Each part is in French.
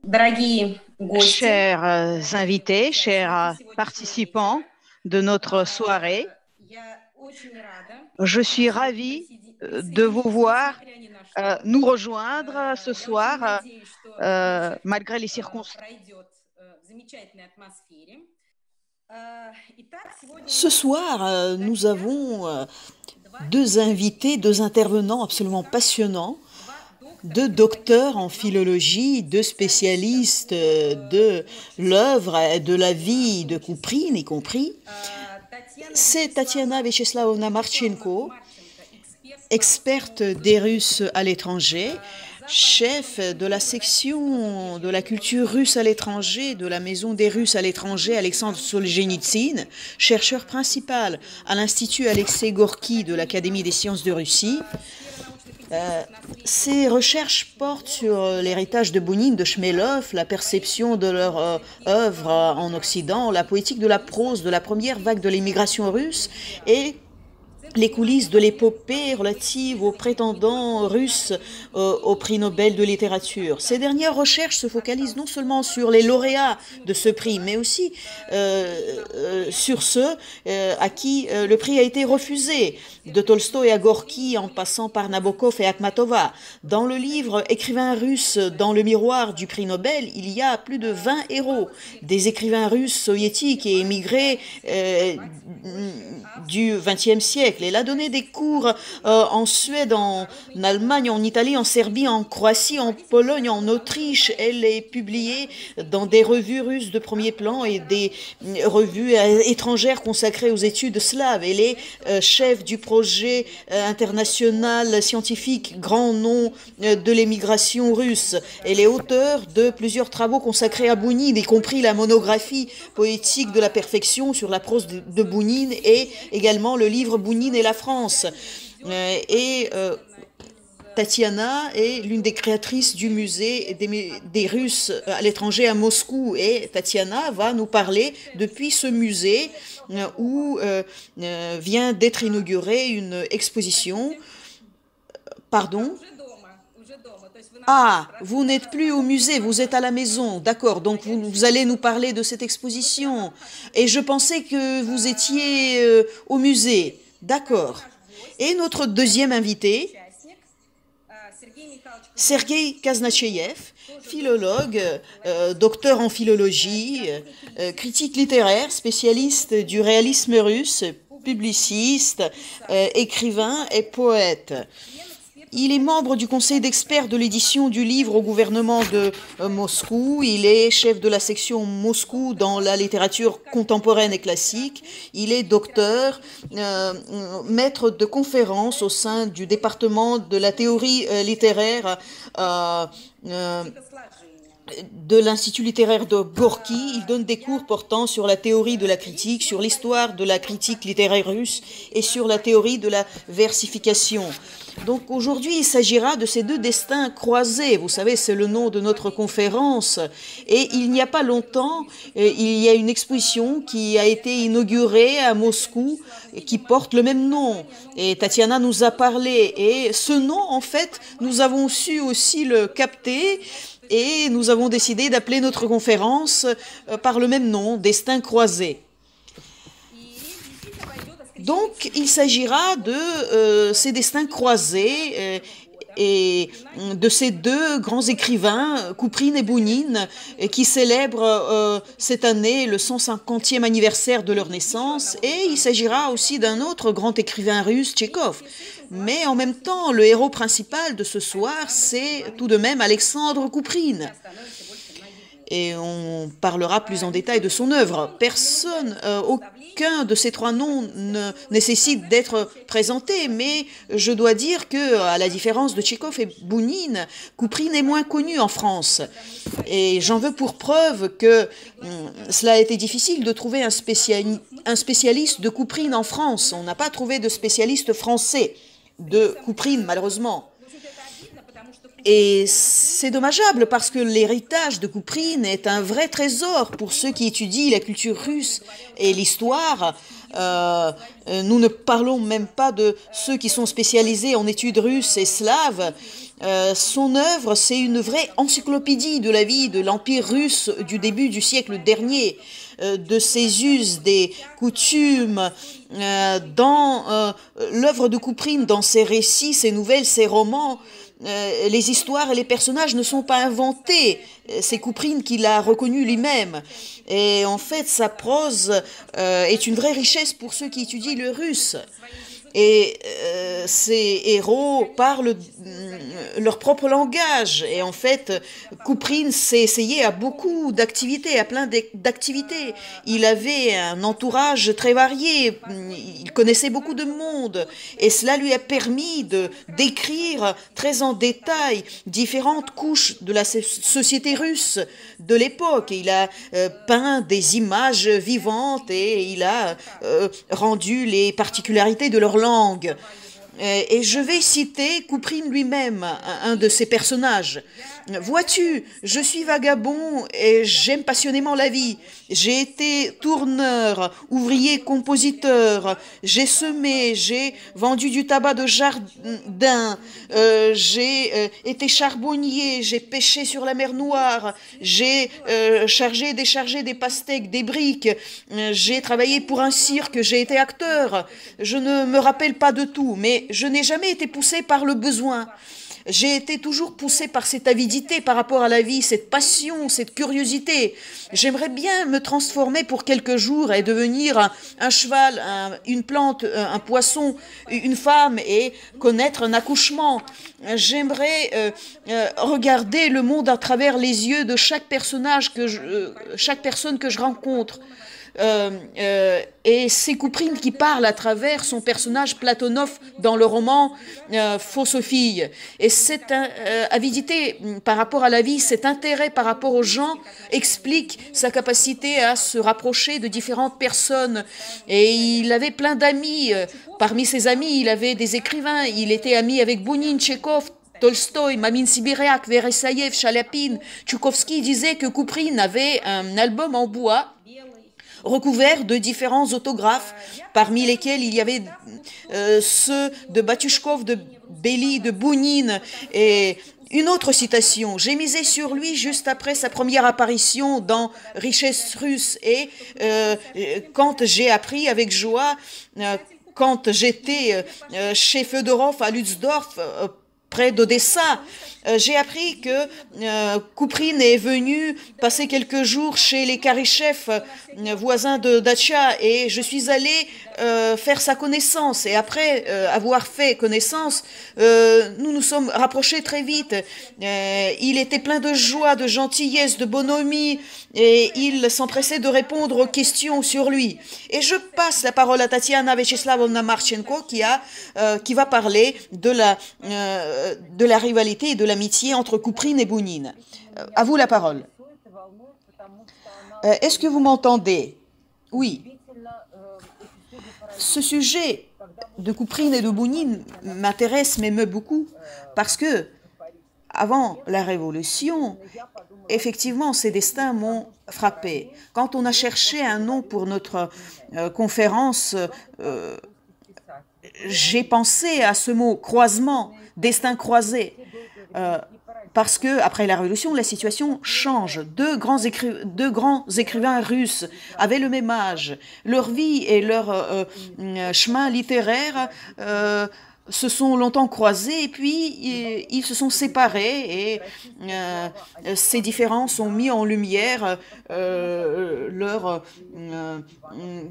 Дорогие гости, Chers invités, chers сегодняшнего participants de notre soirée, я очень рада, je suis что вы ravie de vous присоединитесь, voir несмотря ни на что. nous rejoindre ce Я очень soir надеюсь, что вечер malgré les circonstances. пройдет в замечательной атмосфере. Итак, сегодня у Ce нас soir, в nous гостях avons два deux invités, deux intervenants absolument специалиста, passionnants, два доктора deux docteurs en филологии, philologie, deux специалистов spécialistes по de творчеству l'œuvre et de la Чехова в vie de том числе. Couperine y compris. Татьяна C'est Tatiana Vyacheslaovna Вячеславовна Marchenko, Марченко, эксперт по experte русскому des языку, Russes à l'étranger, зав. chef отделом de la культуры российского section de зарубежья la culture Московского russe à l'étranger de la Maison des Russes à l'étranger института Alexandre русскоязычного Solzhenitsyn, chercheur principal à l'Institut Alexei Gorky de l'Académie des sciences de Russie. сфера научно-критических Ses наследий recherches portent sur l'héritage de Bounine, de Chmelov, la perception de leur œuvre en Occident, la poétique de la prose de la première vague de l'immigration russe et les coulisses de l'épopée relative aux prétendants russes au prix Nobel de littérature. Ces dernières recherches se focalisent non seulement sur les lauréats de ce prix, mais aussi sur ceux à qui le prix a été refusé, de Tolstoï à Gorky en passant par Nabokov et Akhmatova. Dans le livre Écrivains russes dans le miroir du prix Nobel, il y a plus de 20 héros, des écrivains russes soviétiques et émigrés du XXe siècle. Elle a donné des cours en Suède, en Allemagne, en Italie, en Serbie, en Croatie, en Pologne, en Autriche. Elle est publiée dans des revues russes de premier plan et des revues étrangères consacrées aux études slaves. Elle est chef du projet international scientifique grand nom de l'émigration russe. Elle est auteure de plusieurs travaux consacrés à Bounine, y compris la monographie poétique de la perfection sur la prose de Bounine et également le livre Bounine et la France. Tatiana est l'une des créatrices du musée des Russes à l'étranger à Moscou. Et Tatiana va nous parler depuis ce musée où vient d'être inaugurée une exposition. Pardon? Ah, vous n'êtes plus au musée, vous êtes à la maison. D'accord, donc vous allez nous parler de cette exposition. Et je pensais que vous étiez au musée. D'accord. Et notre deuxième invité, Sergei Kaznacheyev, philologue, docteur en philologie, critique littéraire, spécialiste du réalisme russe, publiciste, écrivain et poète. Il est membre du conseil d'experts de l'édition du livre au gouvernement de Moscou. Il est chef de la section Moscou dans la littérature contemporaine et classique. Il est docteur, maître de conférences au sein du département de la théorie littéraire de l'Institut littéraire de Gorky. Il donne des cours portant sur la théorie de la critique, sur l'histoire de la critique littéraire russe et sur la théorie de la versification. Donc aujourd'hui, il s'agira de ces deux destins croisés. Vous savez, c'est le nom de notre conférence. Et il n'y a pas longtemps, il y a une exposition qui a été inaugurée à Moscou et qui porte le même nom. Et Tatiana nous a parlé. Et ce nom, en fait, nous avons su aussi le capter. Et nous avons décidé d'appeler notre conférence par le même nom, Destin croisé. Donc, il s'agira de ces destins croisés et de ces deux grands écrivains, Couperine et Bounine, qui célèbrent cette année le 150e anniversaire de leur naissance. Et il s'agira aussi d'un autre grand écrivain russe, Tchekhov. Mais en même temps, le héros principal de ce soir, c'est tout de même Alexandre Couperine. Et on parlera plus en détail de son œuvre. Aucun de ces trois noms ne nécessite d'être présenté, mais je dois dire que, à la différence de Tchekhov et Bounine, Couperine est moins connu en France. Et j'en veux pour preuve que cela a été difficile de trouver un spécialiste de Couperine en France. On n'a pas trouvé de spécialiste français de Couperine, malheureusement. Et c'est dommageable parce que l'héritage de Couperine est un vrai trésor pour ceux qui étudient la culture russe et l'histoire. Nous ne parlons même pas de ceux qui sont spécialisés en études russes et slaves. Son œuvre, c'est une vraie encyclopédie de la vie de l'Empire russe du début du siècle dernier, de ses us, des coutumes. Dans l'œuvre de Kuprine, dans ses récits, ses nouvelles, ses romans, les histoires et les personnages ne sont pas inventés. C'est Kuprine qui l'a reconnu lui-même. Et en fait, sa prose est une vraie richesse pour ceux qui étudient le russe. Et ces héros parlent leur propre langage. Et en fait, Kuprine s'est essayé à beaucoup d'activités, à plein d'activités. Il avait un entourage très varié. Il connaissait beaucoup de monde. Et cela lui a permis de décrire très en détail différentes couches de la société russe de l'époque. Il a peint des images vivantes et il a rendu les particularités de leur langue. Et je vais citer Kuprine lui-même, un de ses personnages. Vois-tu, je suis vagabond et j'aime passionnément la vie. J'ai été tourneur, ouvrier, compositeur. J'ai semé, j'ai vendu du tabac de jardin. J'ai été charbonnier, j'ai pêché sur la mer Noire. J'ai chargé et déchargé des pastèques, des briques. J'ai travaillé pour un cirque, j'ai été acteur. Je ne me rappelle pas de tout, mais je n'ai jamais été poussé par le besoin. J'ai été toujours poussé par cette avidité par rapport à la vie, cette passion, cette curiosité. J'aimerais bien me transformer pour quelques jours et devenir un cheval, une plante, un poisson, une femme et connaître un accouchement. J'aimerais regarder le monde à travers les yeux de chaque personnage chaque personne que je rencontre. Et c'est Kuprine qui parle à travers son personnage Platonov dans le roman Fausse fille. Et cette avidité par rapport à la vie, cet intérêt par rapport aux gens explique sa capacité à se rapprocher de différentes personnes. Et il avait plein d'amis. Parmi ses amis, il avait des écrivains. Il était ami avec Bounine, Tchekhov, Tolstoï, Mamine Sibiriak, Veresaïev, Chalyapine. Tchoukovsky disait que Kuprine avait un album en bois recouvert de différents autographes, parmi lesquels il y avait ceux de Batushkov, de Belli, de Bounine. Et une autre citation: j'ai misé sur lui juste après sa première apparition dans Richesse russe. Et quand j'ai appris avec joie, quand j'étais chez Fedorov à Lutzdorf, près d'Odessa, j'ai appris que Kuprine est venu passer quelques jours chez les Karichev, voisins de Dacha, et je suis allé faire sa connaissance. Et après avoir fait connaissance, nous nous sommes rapprochés très vite. Il était plein de joie, de gentillesse, de bonhomie, et il s'empressait de répondre aux questions sur lui. Et je passe la parole à Tatiana Vecheslavovna Marchenko qui va parler de la rivalité et de l'amitié entre Kuprine et Bounine. À vous la parole. Est-ce que vous m'entendez? Oui. Ce sujet de Kuprine et de Bounine m'intéresse, m'émeut beaucoup, parce que avant la Révolution, effectivement, ces destins m'ont frappé. Quand on a cherché un nom pour notre conférence, j'ai pensé à ce mot croisement, destin croisé, parce que après la Révolution, la situation change. Deux grands écrivains russes avaient le même âge. Leur vie et leur chemin littéraire se sont longtemps croisés et puis ils se sont séparés et ces différences ont mis en lumière leurs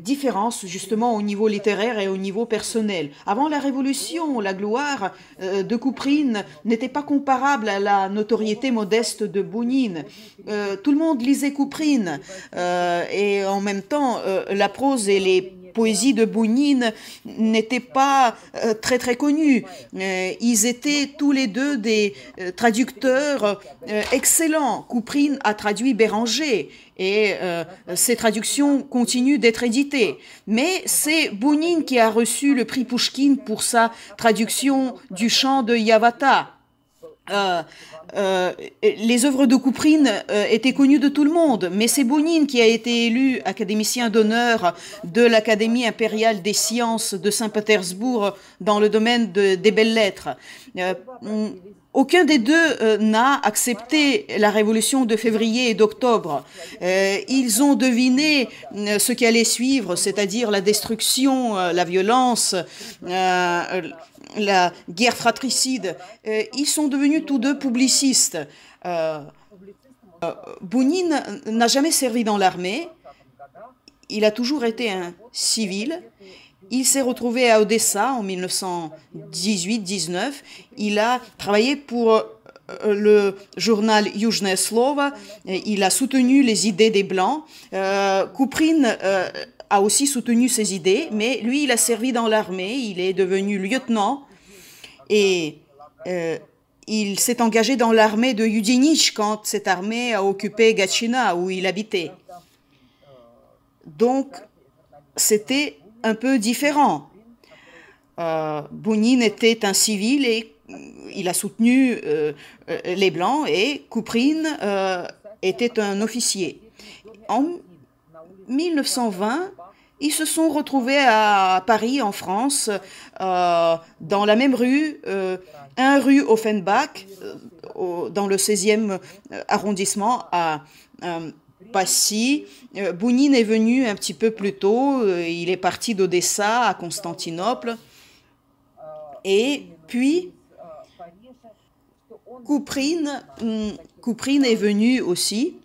différences justement au niveau littéraire et au niveau personnel. Avant la Révolution, la gloire de Kuprine n'était pas comparable à la notoriété modeste de Bounine. Tout le monde lisait Kuprine et en même temps la prose et les poésie de Bounine n'était pas très connue. Ils étaient tous les deux des traducteurs excellents. Kuprine a traduit Béranger et ces traductions continuent d'être éditées. Mais c'est Bounine qui a reçu le prix Pouchkine pour sa traduction du chant de Yavata. Les œuvres de Kuprine étaient connues de tout le monde, mais c'est Bounine qui a été élu académicien d'honneur de l'Académie impériale des sciences de Saint-Pétersbourg dans le domaine des belles-lettres. aucun des deux n'a accepté la révolution de février et d'octobre. Ils ont deviné ce qui allait suivre, c'est-à-dire la destruction, la violence, la guerre fratricide. Ils sont devenus tous deux publicistes. Bounine n'a jamais servi dans l'armée. Il a toujours été un civil. Il s'est retrouvé à Odessa en 1918-19. Il a travaillé pour le journal Yuzhnoye Slovo. Il a soutenu les idées des Blancs. Kuprine a aussi soutenu ses idées, mais lui, il a servi dans l'armée. Il est devenu lieutenant et il s'est engagé dans l'armée de Yudenich quand cette armée a occupé Gatchina, où il habitait. Donc, c'était un peu différent. Bounine était un civil et il a soutenu les Blancs, et Kuprine était un officier. En 1920, ils se sont retrouvés à Paris, en France, dans la même rue, rue Offenbach, dans le 16e arrondissement à Passy. Bounine est venu un petit peu plus tôt. Il est parti d'Odessa à Constantinople. Et puis, Kuprine est venu aussi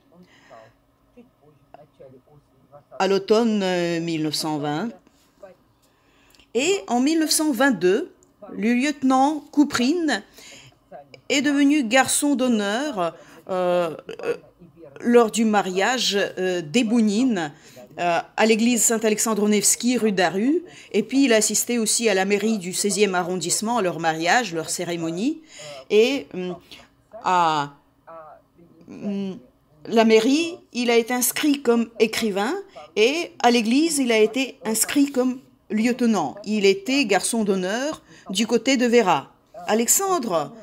à l'automne 1920. Et en 1922, le lieutenant Kuprine est devenu garçon d'honneur lors du mariage des Bounine à l'église Saint-Alexandre-Nevski, rue Daru. Et puis il a assisté aussi à la mairie du 16e arrondissement à leur mariage, leur cérémonie. Et à la mairie, il a été inscrit comme écrivain, et à l'église, il a été inscrit comme lieutenant. Il était garçon d'honneur du côté de Véra. Alexandre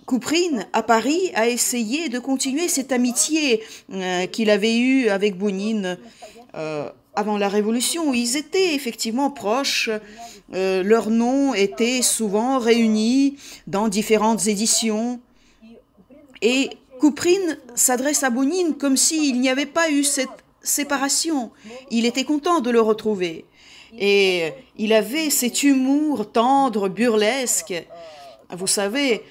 Kuprine, à Paris, a essayé de continuer cette amitié qu'il avait eue avec Bounine avant la Révolution. Ils étaient effectivement proches. Leurs noms étaient souvent réunis dans différentes éditions. Et Kuprine s'adresse à Bounine comme s'il n'y avait pas eu cette séparation. Il était content de le retrouver. Et il avait cet humour tendre, burlesque. Vous savez,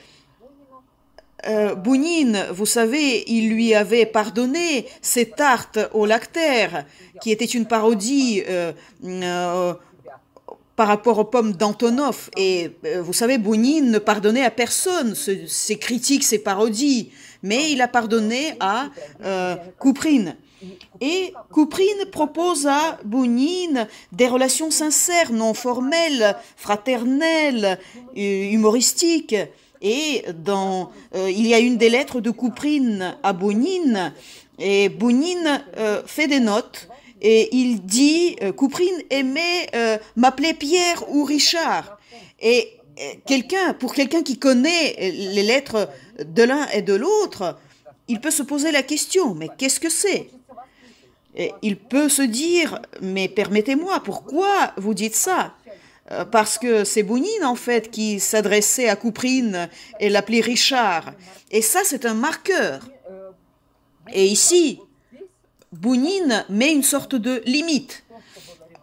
Bounine, vous savez, il lui avait pardonné ses tartes au lactaire, qui était une parodie par rapport aux pommes d'Antonov. Et vous savez, Bounine ne pardonnait à personne ses critiques, ses parodies, mais il a pardonné à Kuprine. Et Kuprine propose à Bounine des relations sincères, non formelles, fraternelles, humoristiques. Et il y a une des lettres de Kuprine à Bounine, et Bounine fait des notes, et il dit Kuprine aimait m'appeler Pierre ou Richard. Et pour quelqu'un qui connaît les lettres de l'un et de l'autre, il peut se poser la question, mais qu'est-ce que c'est? Et il peut se dire, mais permettez-moi, pourquoi vous dites ça? Parce que c'est Bounine, en fait, qui s'adressait à Kuprine et l'appelait Richard. Et ça, c'est un marqueur. Et ici, Bounine met une sorte de limite.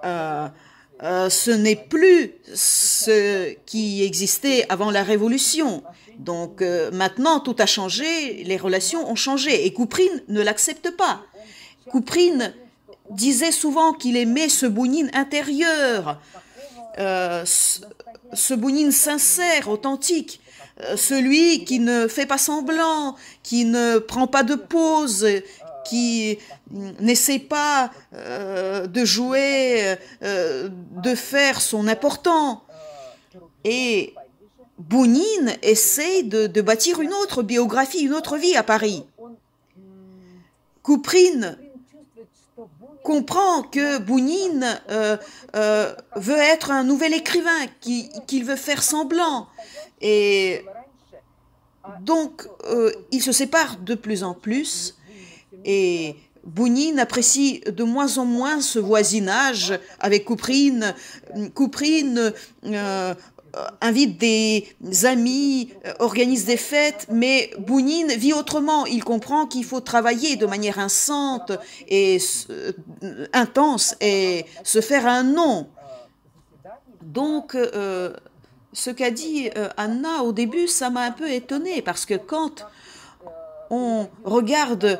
Ce n'est plus ce qui existait avant la Révolution. Donc maintenant, tout a changé, les relations ont changé. Et Kuprine ne l'accepte pas. Kuprine disait souvent qu'il aimait ce Bounine intérieur, ce Bounine sincère, authentique, celui qui ne fait pas semblant, qui ne prend pas de pause, qui n'essaie pas de jouer, de faire son important. Et Bounine essaie de bâtir une autre biographie, une autre vie à Paris. Kuprine comprend que Bounine veut être un nouvel écrivain, qu'il veut faire semblant. Et donc, ils se séparent de plus en plus. Et Bounine apprécie de moins en moins ce voisinage avec Kuprine. Kuprine invite des amis, organise des fêtes, mais Bounine vit autrement. Il comprend qu'il faut travailler de manière intense et se faire un nom. Donc, ce qu'a dit Anna au début, ça m'a un peu étonnée parce que quand on regarde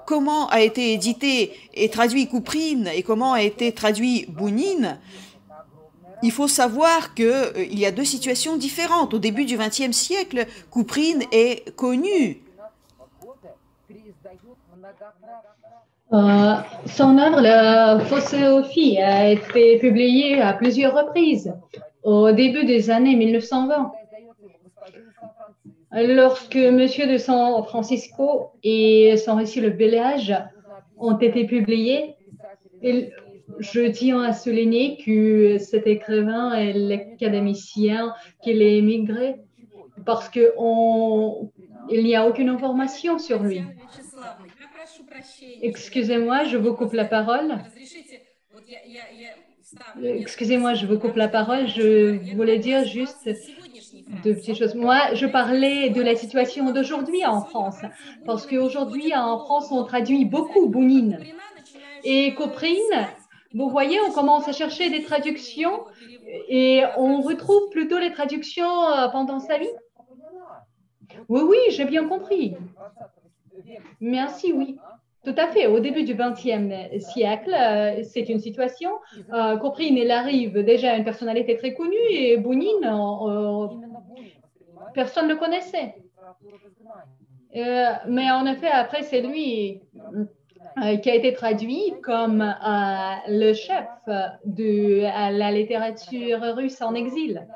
comment a été édité et traduit Couperine et comment a été traduit Bounine, il faut savoir qu'il y a deux situations différentes. Au début du XXe siècle, Couperine est connu. Son œuvre, La Philosophie, a été publiée à plusieurs reprises au début des années 1920. Lorsque Monsieur de San Francisco et son récit Le Bel Âge ont été publiés, je tiens à souligner que cet écrivain est l'académicien qu'il est émigré parce qu'il n'y a aucune information sur lui. Excusez-moi, je vous coupe la parole. Excusez-moi, je vous coupe la parole. Je voulais dire juste deux petites choses. Moi, je parlais de la situation d'aujourd'hui en France, parce qu'aujourd'hui, en France, on traduit beaucoup Bounine. Et Couperine, vous voyez, on commence à chercher des traductions et on retrouve plutôt les traductions pendant sa vie. Oui, oui, j'ai bien compris. Merci, oui. Tout à fait. Au début du XXe siècle, c'est une situation. Couperine, il arrive déjà à une personnalité très connue et Bounine, personne ne le connaissait. Mais en effet, après, c'est lui qui a été traduit comme le chef de la littérature russe en exil.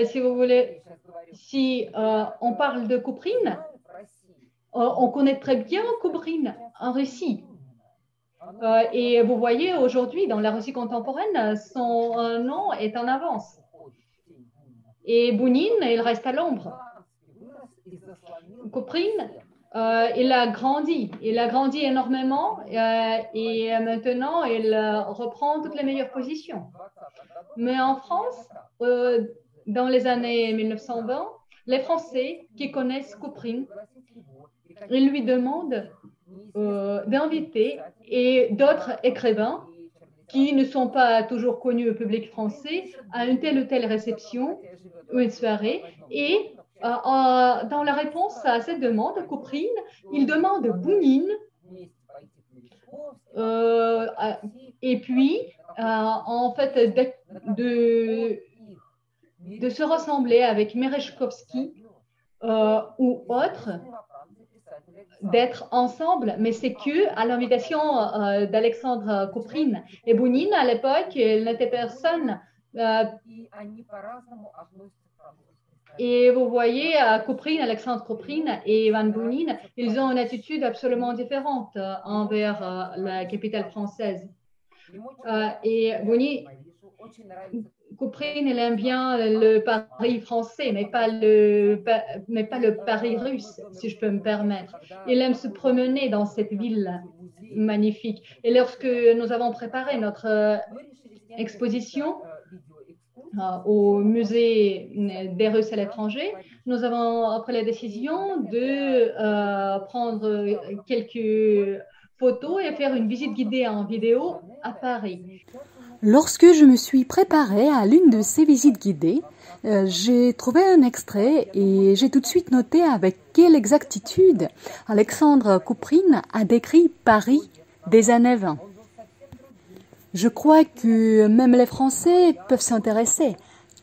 Si vous voulez, si on parle de Couperine, on connaît très bien Couperine en Russie. Et vous voyez, aujourd'hui, dans la Russie contemporaine, son nom est en avance. Et Bounine, il reste à l'ombre. Couperine, il a grandi énormément et maintenant, il reprend toutes les meilleures positions. Mais en France, dans les années 1920, les Français qui connaissent Couperine, ils lui demandent d'inviter et d'autres écrivains qui ne sont pas toujours connus au public français à une telle ou telle réception ou une soirée. Et dans la réponse à cette demande, Couperine, il demande Bounine et puis, en fait, de se ressembler avec Merezhkovsky ou autres, d'être ensemble, mais c'est que à l'invitation d'Alexandre Couperine. Et Bounine, à l'époque, il n'était personne. Et vous voyez, Couperine, Alexandre Couperine et Ivan Bounine, ils ont une attitude absolument différente envers la capitale française. Et Bounine, Couperine, il aime bien le Paris français, mais pas le Paris russe, si je peux me permettre. Il aime se promener dans cette ville magnifique. Et lorsque nous avons préparé notre exposition au musée des Russes à l'étranger, nous avons pris la décision de prendre quelques photos et faire une visite guidée en vidéo à Paris. Lorsque je me suis préparée à l'une de ces visites guidées, j'ai trouvé un extrait et j'ai tout de suite noté avec quelle exactitude Alexandre Couperine a décrit Paris des années 20. Je crois que même les Français peuvent s'intéresser.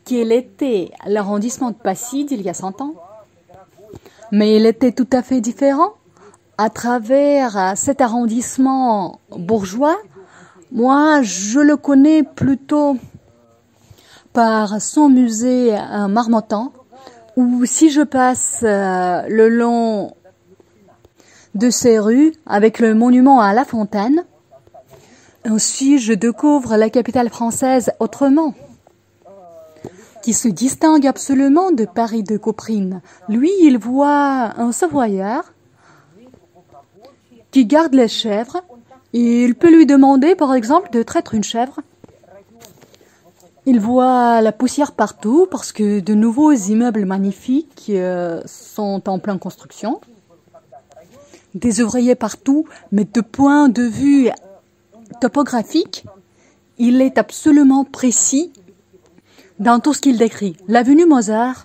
Quel était l'arrondissement de Passy d'il y a 100 ans? Mais il était tout à fait différent. À travers cet arrondissement bourgeois, moi, je le connais plutôt par son musée Marmottan, où si je passe le long de ces rues avec le monument à La Fontaine, ainsi je découvre la capitale française autrement, qui se distingue absolument de Paris de Couperine. Lui, il voit un savoyard qui garde les chèvres. Et il peut lui demander, par exemple, de traître une chèvre. Il voit la poussière partout parce que de nouveaux immeubles magnifiques sont en pleine construction. Des ouvriers partout, mais de point de vue topographique, il est absolument précis dans tout ce qu'il décrit. L'avenue Mozart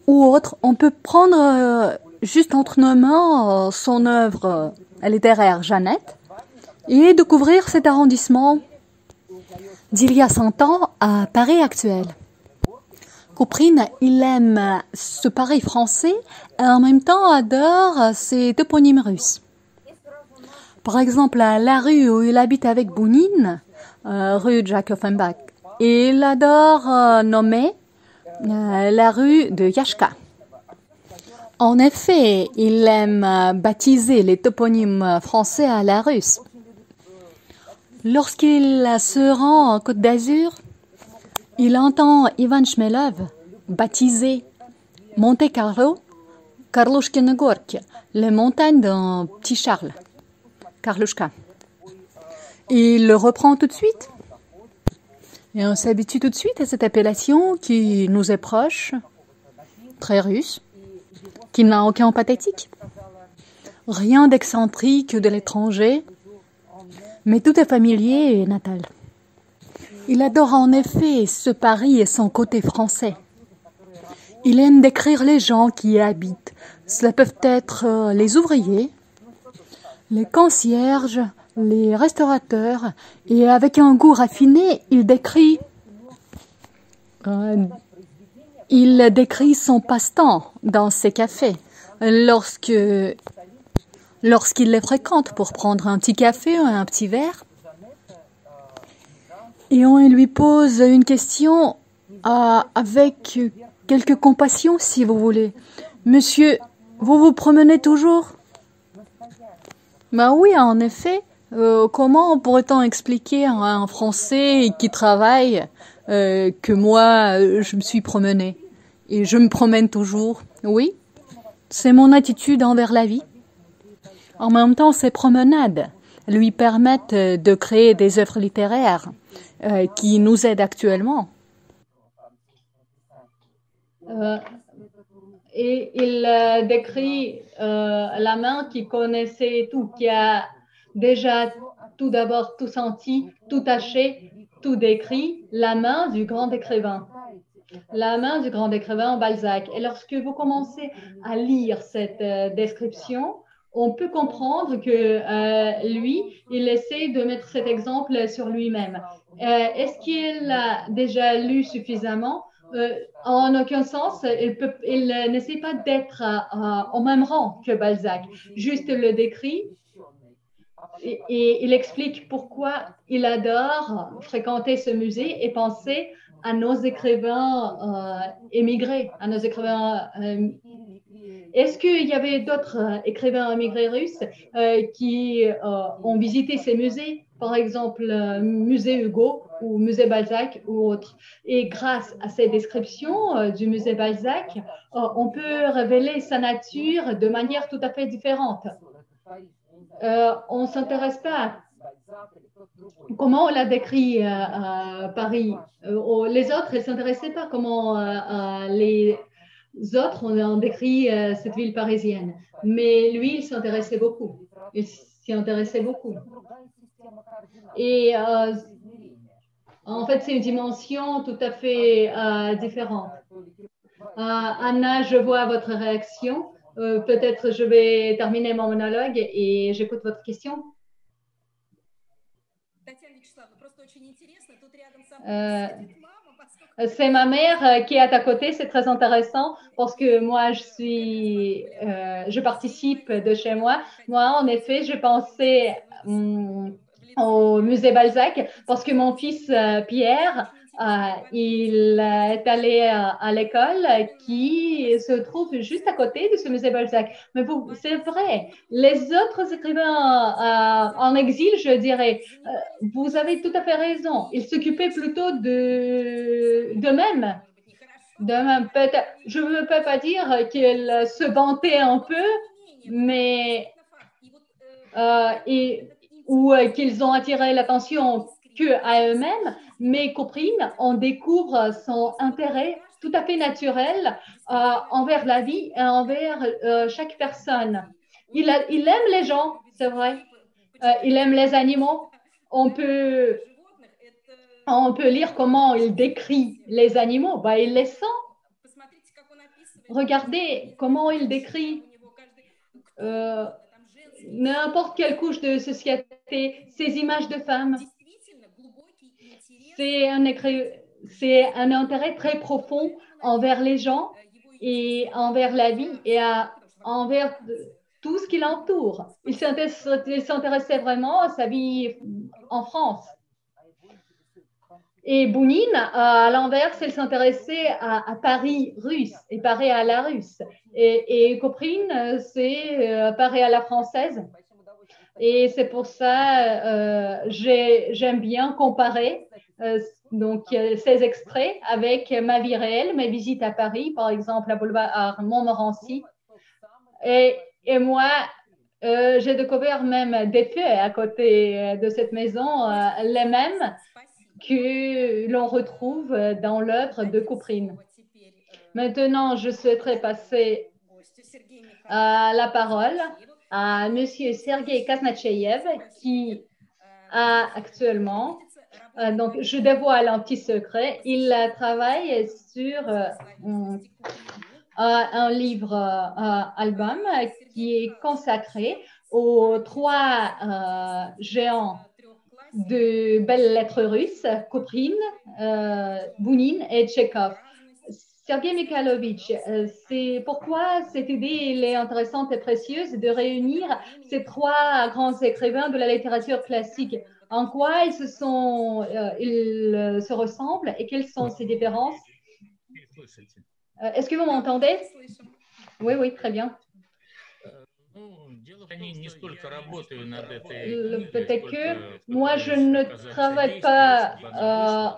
ou autre, on peut prendre juste entre nos mains son œuvre littéraire Jeannette et découvrir cet arrondissement d'il y a 100 ans à Paris actuel. Couperine, il aime ce Paris français et en même temps adore ses toponymes russes. Par exemple, la rue où il habite avec Bounine, rue Jacques Offenbach, et il adore nommer la rue de Yashka. En effet, il aime baptiser les toponymes français à la russe. Lorsqu'il se rend en Côte d'Azur, il entend Ivan Chmelov baptiser Monte Carlo, Karlushkine Gorki, les montagnes d'un petit Charles, Karlushka. Il le reprend tout de suite. Et on s'habitue tout de suite à cette appellation qui nous est proche, très russe, qui n'a aucun pathétique. Rien d'excentrique de l'étranger, mais tout est familier et natal. Il adore en effet ce Paris et son côté français. Il aime décrire les gens qui y habitent. Cela peuvent être les ouvriers, les concierges, les restaurateurs, et avec un goût raffiné, il décrit son passe-temps dans ses cafés lorsqu'il les fréquente pour prendre un petit café ou un petit verre. Et on lui pose une question avec quelque compassion, si vous voulez. Monsieur, vous vous promenez toujours? Ben oui, en effet. Comment pourrait-on expliquer à un Français qui travaille que moi, je me suis promené? Et je me promène toujours. Oui, c'est mon attitude envers la vie. En même temps, ces promenades lui permettent de créer des œuvres littéraires qui nous aident actuellement. Et il décrit la main qui connaissait tout, qui a déjà tout d'abord tout senti, tout taché, tout décrit, la main du grand écrivain. La main du grand écrivain Balzac. Et lorsque vous commencez à lire cette description, on peut comprendre que lui, il essaie de mettre cet exemple sur lui-même. Est-ce qu'il a déjà lu suffisamment? En aucun sens, il n'essaie pas d'être au même rang que Balzac, juste le décrit et il explique pourquoi il adore fréquenter ce musée et penser à nos écrivains émigrés, à nos écrivains. Est-ce qu'il y avait d'autres écrivains émigrés russes qui ont visité ces musées, par exemple musée Hugo ou musée Balzac ou autre? Et grâce à ces descriptions du musée Balzac, on peut révéler sa nature de manière tout à fait différente. On ne s'intéresse pas comment on l'a décrit à Paris. Les autres ne s'intéressaient pas comment les autres ont décrit cette ville parisienne. Mais lui, il s'intéressait beaucoup. Il s'y intéressait beaucoup. Et en fait, c'est une dimension tout à fait différente. Anna, je vois votre réaction. Peut-être je vais terminer mon monologue et j'écoute votre question. C'est ma mère qui est à ta côté, c'est très intéressant parce que moi, je participe de chez moi. Moi, en effet, je pensais au musée Balzac parce que mon fils Pierre, il est allé à l'école qui se trouve juste à côté de ce musée Balzac. Mais c'est vrai, les autres écrivains en exil, je dirais, vous avez tout à fait raison. Ils s'occupaient plutôt d'eux-mêmes. Je ne peux pas dire qu'ils se vantaient un peu, mais ou qu'ils ont attiré l'attention qu'à eux-mêmes, mais Couperine en découvre son intérêt tout à fait naturel envers la vie et envers chaque personne. Il aime les gens, c'est vrai. Il aime les animaux. On peut lire comment il décrit les animaux. Bah, il les sent. Regardez comment il décrit n'importe quelle couche de société, ces images de femmes. C'est un intérêt très profond envers les gens et envers la vie et envers tout ce qui l'entoure. Il s'intéressait vraiment à sa vie en France. Et Bounine, à l'inverse, elle s'intéressait à Paris russe et Paris à la russe. Et Couperine, c'est Paris à la française. Et c'est pour ça j'aime bien comparer donc ces extraits avec ma vie réelle, mes visites à Paris, par exemple à boulevard Montmorency. Et moi, j'ai découvert même des faits à côté de cette maison, les mêmes que l'on retrouve dans l'œuvre de Couperine. Maintenant, je souhaiterais passer la parole à M. Sergei Kaznacheyev, qui a actuellement, donc je dévoile un petit secret, il travaille sur un livre-album qui est consacré aux trois géants de belles lettres russes, Couperine, Bounine et Tchekhov. Sergei Mikhailovitch, c'est pourquoi cette idée est intéressante et précieuse de réunir ces trois grands écrivains de la littérature classique. En quoi ils se ressemblent et quelles sont ces différences? Est-ce que vous m'entendez? Oui, oui, très bien. Peut-être que moi, je ne travaille pas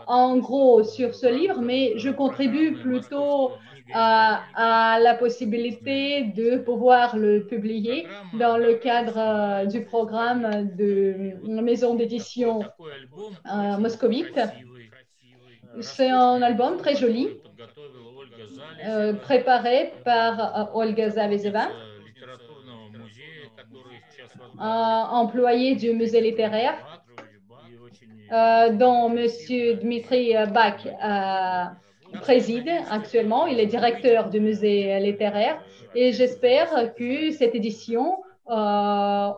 en gros sur ce livre, mais je contribue plutôt à la possibilité de pouvoir le publier dans le cadre du programme de maison d'édition moscovite. C'est un album très joli, préparé par Olga Zavezeva, employé du musée littéraire, dont M. Dmitri Bak préside actuellement. Il est directeur du musée littéraire et j'espère que cette édition verra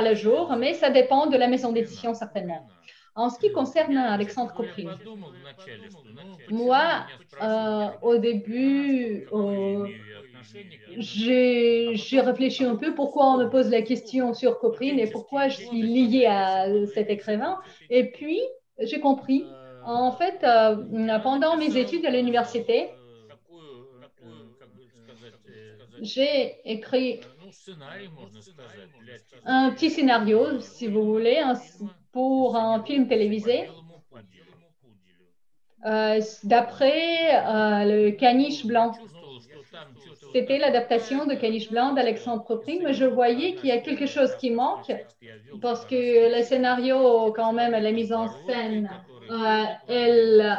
le jour, mais ça dépend de la maison d'édition certainement. En ce qui concerne Alexandre Couperine, moi, au début, j'ai réfléchi un peu pourquoi on me pose la question sur Couperine et pourquoi je suis liée à cet écrivain. Et puis, j'ai compris. En fait, pendant mes études à l'université, j'ai écrit un petit scénario, si vous voulez, pour un film télévisé d'après le Caniche blanc. C'était l'adaptation de Caniche blanc d'Alexandre Couperine, mais je voyais qu'il y a quelque chose qui manque parce que le scénario, quand même, la mise en scène, elle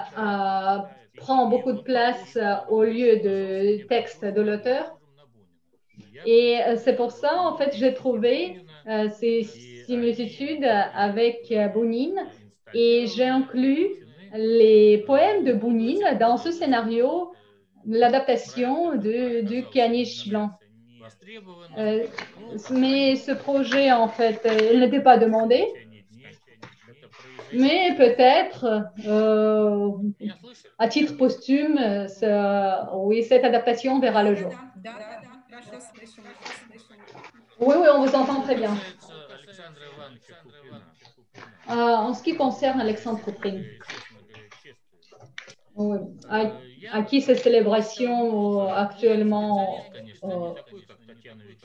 prend beaucoup de place au lieu de texte de l'auteur. Et c'est pour ça, en fait, j'ai trouvé ces similitudes avec Bounine et j'ai inclus les poèmes de Bounine dans ce scénario, l'adaptation du Caniche blanc. Mais ce projet, en fait, il n'était pas demandé. Mais peut-être, à titre posthume, oui, cette adaptation verra le jour. Oui, oui, on vous entend très bien. En ce qui concerne Alexandre Couperine, oui, à qui ces célébrations actuellement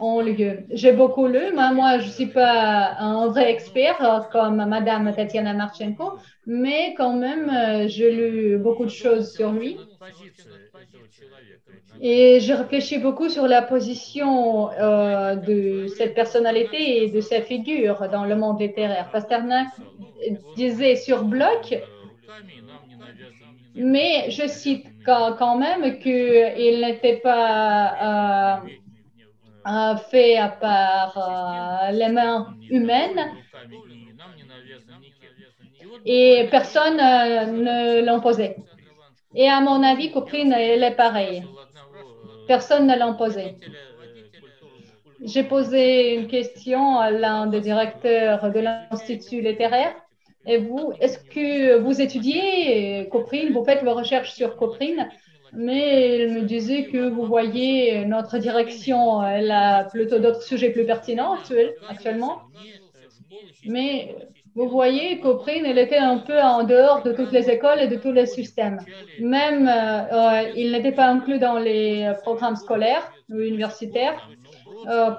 ont lieu. J'ai beaucoup lu, mais moi, je ne suis pas un vrai expert comme Madame Tatiana Marchenko, mais quand même, j'ai lu beaucoup de choses sur lui. Et je réfléchis beaucoup sur la position de cette personnalité et de sa figure dans le monde littéraire. Pasternak disait sur Bloch, mais je cite quand même qu'il n'était pas fait par les mains humaines et personne ne l'imposait. Et à mon avis, Couperine, elle est pareille. Personne ne l'imposait. J'ai posé une question à l'un des directeurs de l'Institut littéraire. Et vous, est-ce que vous étudiez Couperine, vous faites vos recherches sur Couperine? Mais il me disait que vous voyez, notre direction, elle a plutôt d'autres sujets plus pertinents actuellement. Mais vous voyez, Couperine, elle était un peu en dehors de toutes les écoles et de tous les systèmes. Même, il n'était pas inclus dans les programmes scolaires ou universitaires.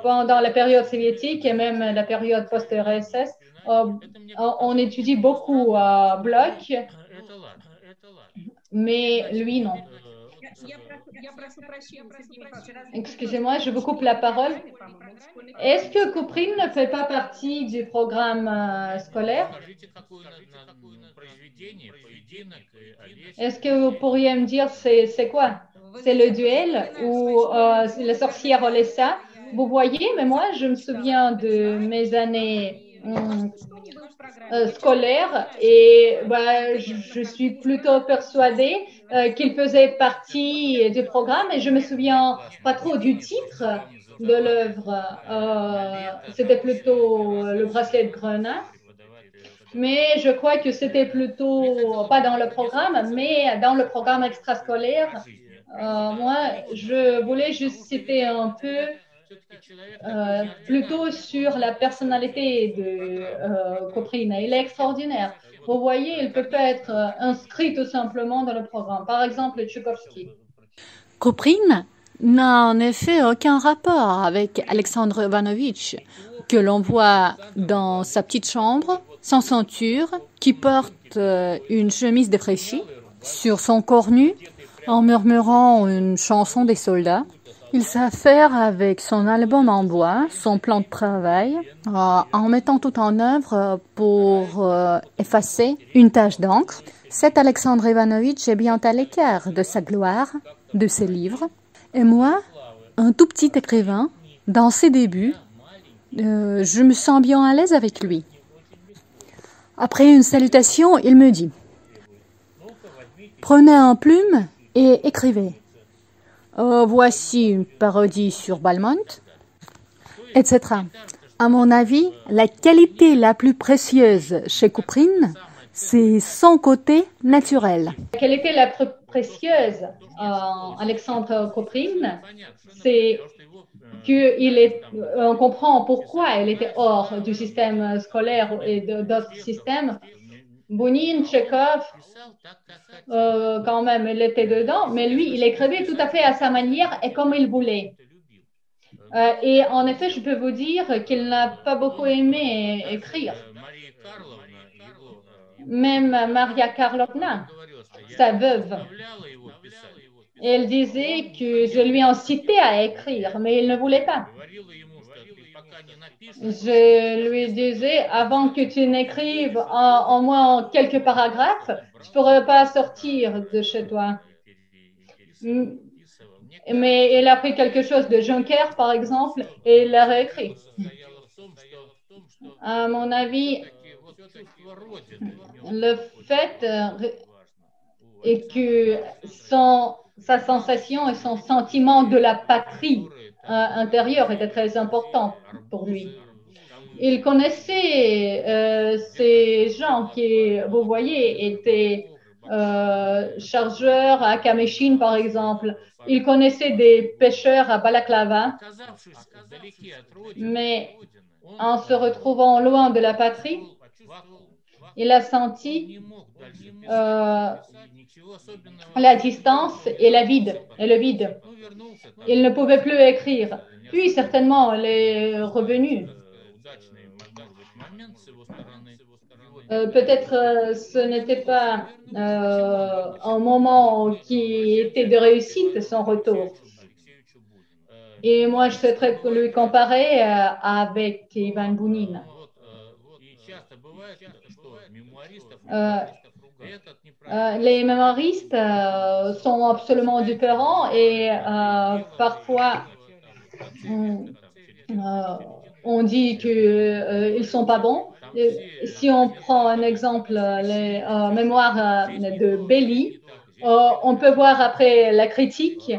Pendant la période soviétique et même la période post-RSS, on étudie beaucoup Bloch, mais lui, non. Excusez-moi, je vous coupe la parole. Est-ce que Couperine ne fait pas partie du programme scolaire? Est-ce que vous pourriez me dire c'est quoi? C'est le duel ou la sorcière Olessa? Vous voyez, mais moi, je me souviens de mes années scolaires et je suis plutôt persuadée qu'il faisait partie du programme et je me souviens pas trop du titre de l'œuvre. C'était plutôt le bracelet de Grenat. Mais je crois que c'était plutôt pas dans le programme, mais dans le programme extrascolaire. Moi, je voulais juste citer un peu plutôt sur la personnalité de Couperine. Il est extraordinaire. Vous voyez, il peut pas être inscrit tout simplement dans le programme. Par exemple, Tchaïkovski. Couperine n'a en effet aucun rapport avec Alexandre Ivanovitch, que l'on voit dans sa petite chambre, sans ceinture, qui porte une chemise défraîchie, sur son corps nu, en murmurant une chanson des soldats. Il s'affaire avec son album en bois, son plan de travail, en mettant tout en œuvre pour effacer une tache d'encre. Cet Alexandre Ivanovitch est bien à l'écart de sa gloire, de ses livres. Et moi, un tout petit écrivain, dans ses débuts, je me sens bien à l'aise avec lui. Après une salutation, il me dit « Prenez un plume et écrivez. Voici une parodie sur Balmont, etc. » À mon avis, la qualité la plus précieuse chez Couperine, c'est son côté naturel. La qualité la plus précieuse Alexandre Couperine, c'est on comprend pourquoi elle était hors du système scolaire et d'autres systèmes. Bounine, Tchekhov, quand même, il était dedans, mais lui, il écrivait tout à fait à sa manière et comme il voulait. Et en effet, je peux vous dire qu'il n'a pas beaucoup aimé écrire. Même Maria Karlovna, sa veuve, elle disait que je lui incitais à écrire, mais il ne voulait pas. Je lui disais, avant que tu n'écrives en moins quelques paragraphes, tu ne pourrais pas sortir de chez toi. Mais il a pris quelque chose de Juncker, par exemple, et il l'a réécrit. À mon avis, le fait est que sa sensation et son sentiment de la patrie intérieure était très important pour lui. Il connaissait ces gens qui, vous voyez, étaient chargeurs à Kameshin, par exemple. Il connaissait des pêcheurs à Balaklava. Mais en se retrouvant loin de la patrie, il a senti la distance et le vide. Il ne pouvait plus écrire. Puis certainement les revenus. Peut-être ce n'était pas un moment qui était de réussite, son retour. Et moi, je souhaiterais le comparer avec Ivan Bounin. Les mémoristes sont absolument différents et parfois on dit qu'ils ne sont pas bons. Si on prend un exemple, les mémoires de Belli, on peut voir après la critique,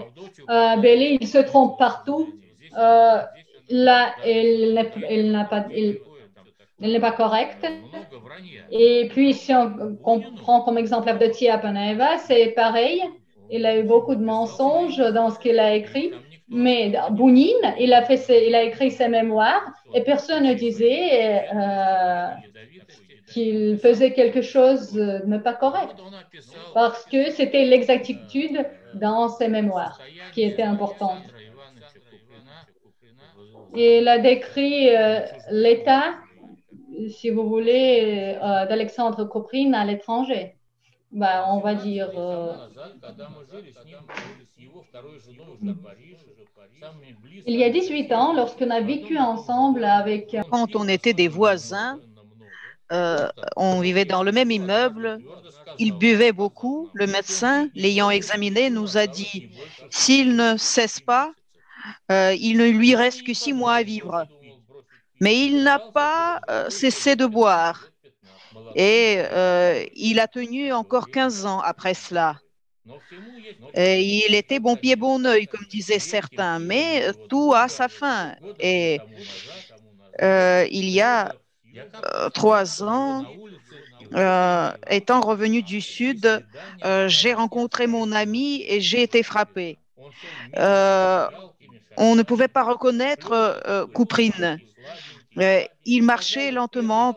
Belli, il se trompe partout. Là, il n'est pas correct. Et puis, si on prend comme exemple Avdotia Paneva, c'est pareil. Il a eu beaucoup de mensonges dans ce qu'il a écrit. Mais Bounin, il a écrit ses mémoires et personne ne disait qu'il faisait quelque chose de ne pas correct. Parce que c'était l'exactitude dans ses mémoires qui était importante. Et il a décrit l'état, si vous voulez, d'Alexandre Koprine à l'étranger. Ben, on va dire... Il y a 18 ans, lorsqu'on a vécu ensemble avec... Quand on était des voisins, on vivait dans le même immeuble, il buvait beaucoup. Le médecin, l'ayant examiné, nous a dit, s'il ne cesse pas, il ne lui reste que 6 mois à vivre. Mais il n'a pas cessé de boire. Et il a tenu encore 15 ans après cela. Et il était bon pied, bon œil, comme disaient certains, mais tout a sa fin. Et il y a 3 ans, étant revenu du Sud, j'ai rencontré mon ami et j'ai été frappé. On ne pouvait pas reconnaître Kuprine. Il marchait lentement,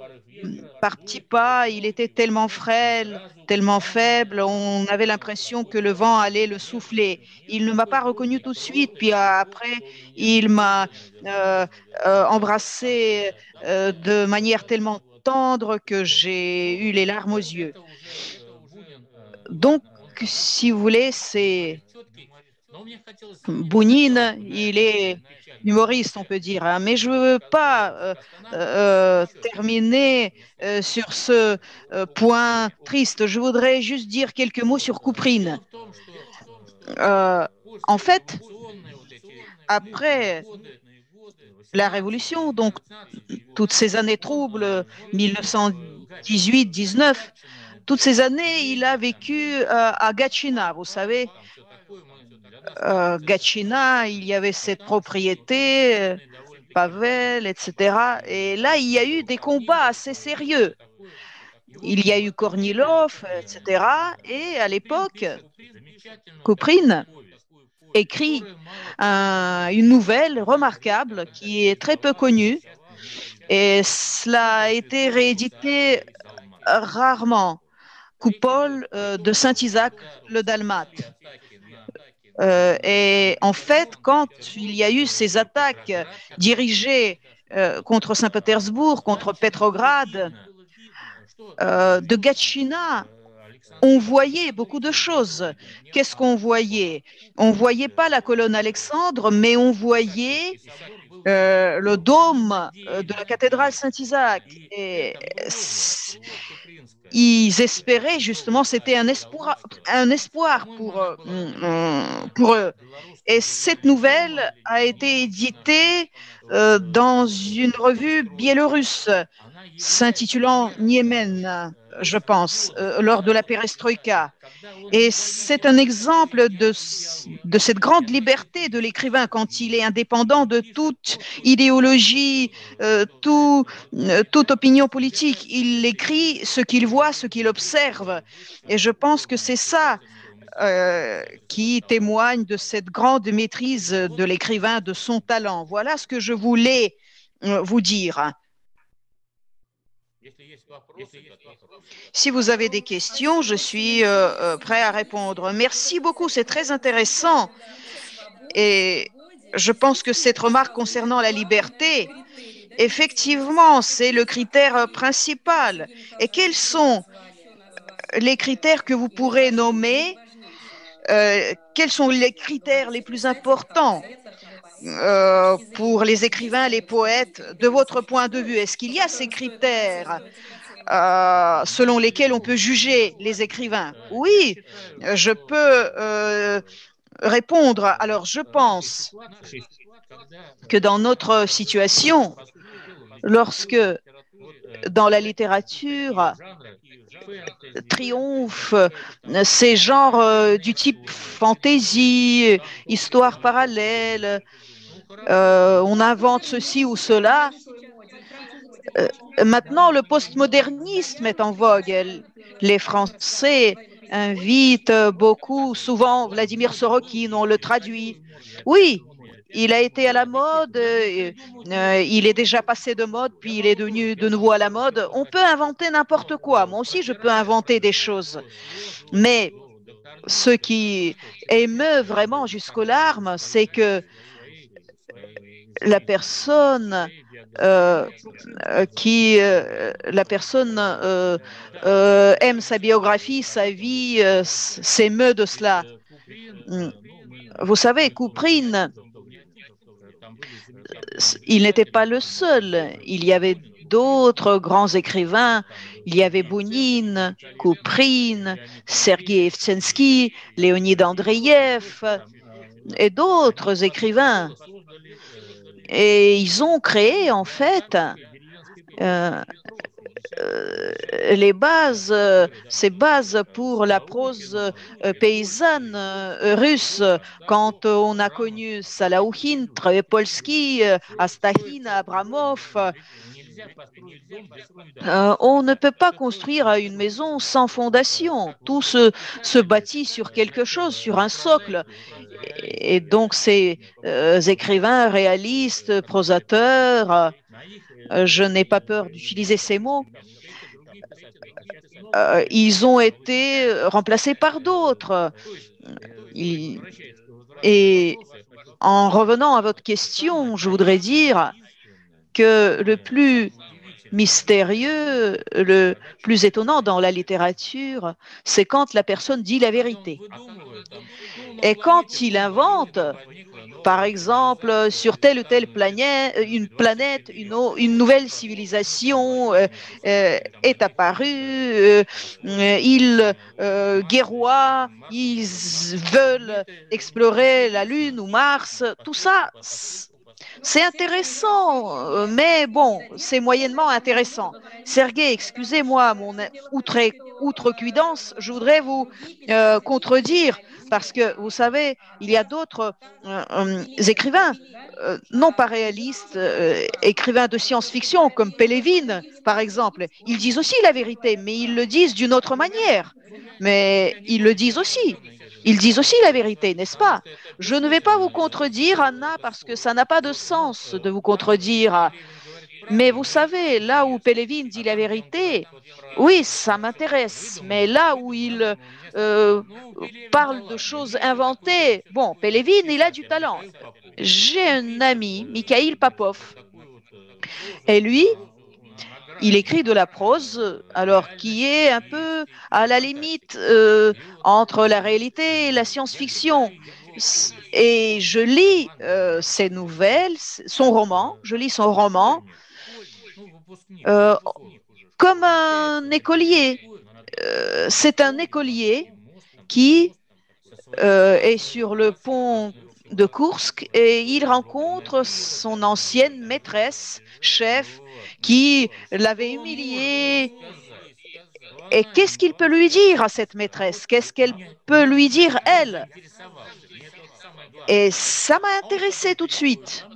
par petits pas, il était tellement frêle, tellement faible, on avait l'impression que le vent allait le souffler. Il ne m'a pas reconnu tout de suite, puis après, il m'a embrassé de manière tellement tendre que j'ai eu les larmes aux yeux. Donc, si vous voulez, c'est Bounin, il est humoriste, on peut dire, hein, mais je ne veux pas terminer sur ce point triste. Je voudrais juste dire quelques mots sur Kuprine. En fait, après la Révolution, donc toutes ces années troubles, 1918-19, toutes ces années, il a vécu à Gatchina, vous savez. Gatchina, il y avait cette propriété, Pavel, etc. Et là, il y a eu des combats assez sérieux. Il y a eu Kornilov, etc. Et à l'époque, Kuprine écrit une nouvelle remarquable qui est très peu connue. Et cela a été réédité rarement. Coupole de Saint-Isaac le Dalmate. Et en fait, quand il y a eu ces attaques dirigées contre Saint-Pétersbourg, contre Petrograd, de Gatchina, on voyait beaucoup de choses. Qu'est-ce qu'on voyait? On ne voyait pas la colonne Alexandre, mais on voyait le dôme de la cathédrale Saint-Isaac. Et ils espéraient justement, c'était un espoir pour eux. Et cette nouvelle a été éditée dans une revue biélorusse s'intitulant Niemen, je pense, lors de la perestroïka. Et c'est un exemple de cette grande liberté de l'écrivain quand il est indépendant de toute idéologie, toute opinion politique. Il écrit ce qu'il voit, ce qu'il observe. Et je pense que c'est ça qui témoigne de cette grande maîtrise de l'écrivain, de son talent. Voilà ce que je voulais vous dire. Si vous avez des questions, je suis prêt à répondre. Merci beaucoup, c'est très intéressant. Et je pense que cette remarque concernant la liberté, effectivement, c'est le critère principal. Et quels sont les critères que vous pourrez nommer? Quels sont les critères les plus importants pour les écrivains, les poètes, de votre point de vue? Est-ce qu'il y a ces critères selon lesquels on peut juger les écrivains? Oui, je peux répondre. Alors, je pense que dans notre situation, lorsque dans la littérature triomphe ces genres du type fantaisie, histoire parallèle, on invente ceci ou cela. Maintenant, le postmodernisme est en vogue. Les Français invitent beaucoup, souvent Vladimir Sorokin, on le traduit. Oui, il a été à la mode, il est déjà passé de mode, puis il est devenu de nouveau à la mode. On peut inventer n'importe quoi. Moi aussi, je peux inventer des choses. Mais ce qui émeut vraiment jusqu'aux larmes, c'est que la personne aime sa biographie, sa vie, s'émeut de cela. Vous savez, Couperine, il n'était pas le seul. Il y avait d'autres grands écrivains. Il y avait Bounine, Couperine, Sergei Evtensky, Léonid Andreïev et d'autres écrivains. Et ils ont créé en fait ces bases pour la prose paysanne russe. Quand on a connu Salaouhine, Trepolsky, Astachine, Abramov, on ne peut pas construire une maison sans fondation. Tout se bâtit sur quelque chose, sur un socle. Et donc ces écrivains réalistes, prosateurs, je n'ai pas peur d'utiliser ces mots, ils ont été remplacés par d'autres. Et en revenant à votre question, je voudrais dire que le plus mystérieux, le plus étonnant dans la littérature, c'est quand la personne dit la vérité. Et quand il invente, par exemple, sur telle ou telle planète, une nouvelle civilisation est apparue, ils guerroient, ils veulent explorer la Lune ou Mars, tout ça, c'est intéressant, mais bon, c'est moyennement intéressant. Sergueï, excusez-moi mon outrecuidance, je voudrais vous contredire parce que, vous savez, il y a d'autres écrivains, non pas réalistes, écrivains de science-fiction, comme Pélevin, par exemple. Ils disent aussi la vérité, mais ils le disent d'une autre manière. Mais ils le disent aussi. Ils disent aussi la vérité, n'est-ce pas? Je ne vais pas vous contredire, Anna, parce que ça n'a pas de sens de vous contredire. Mais vous savez, là où Pélevin dit la vérité, oui, ça m'intéresse. Mais là où il parle de choses inventées, bon, Pélevin, il a du talent. J'ai un ami, Mikhail Popov, et lui, il écrit de la prose, alors qui est un peu à la limite entre la réalité et la science-fiction. Et je lis ses nouvelles, je lis son roman comme un écolier. C'est un écolier qui est sur le pont de Koursk et il rencontre son ancienne maîtresse, chef, qui l'avait humilié. Et qu'est-ce qu'il peut lui dire à cette maîtresse? Qu'est-ce qu'elle peut lui dire, elle? Et ça m'a intéressé tout de suite.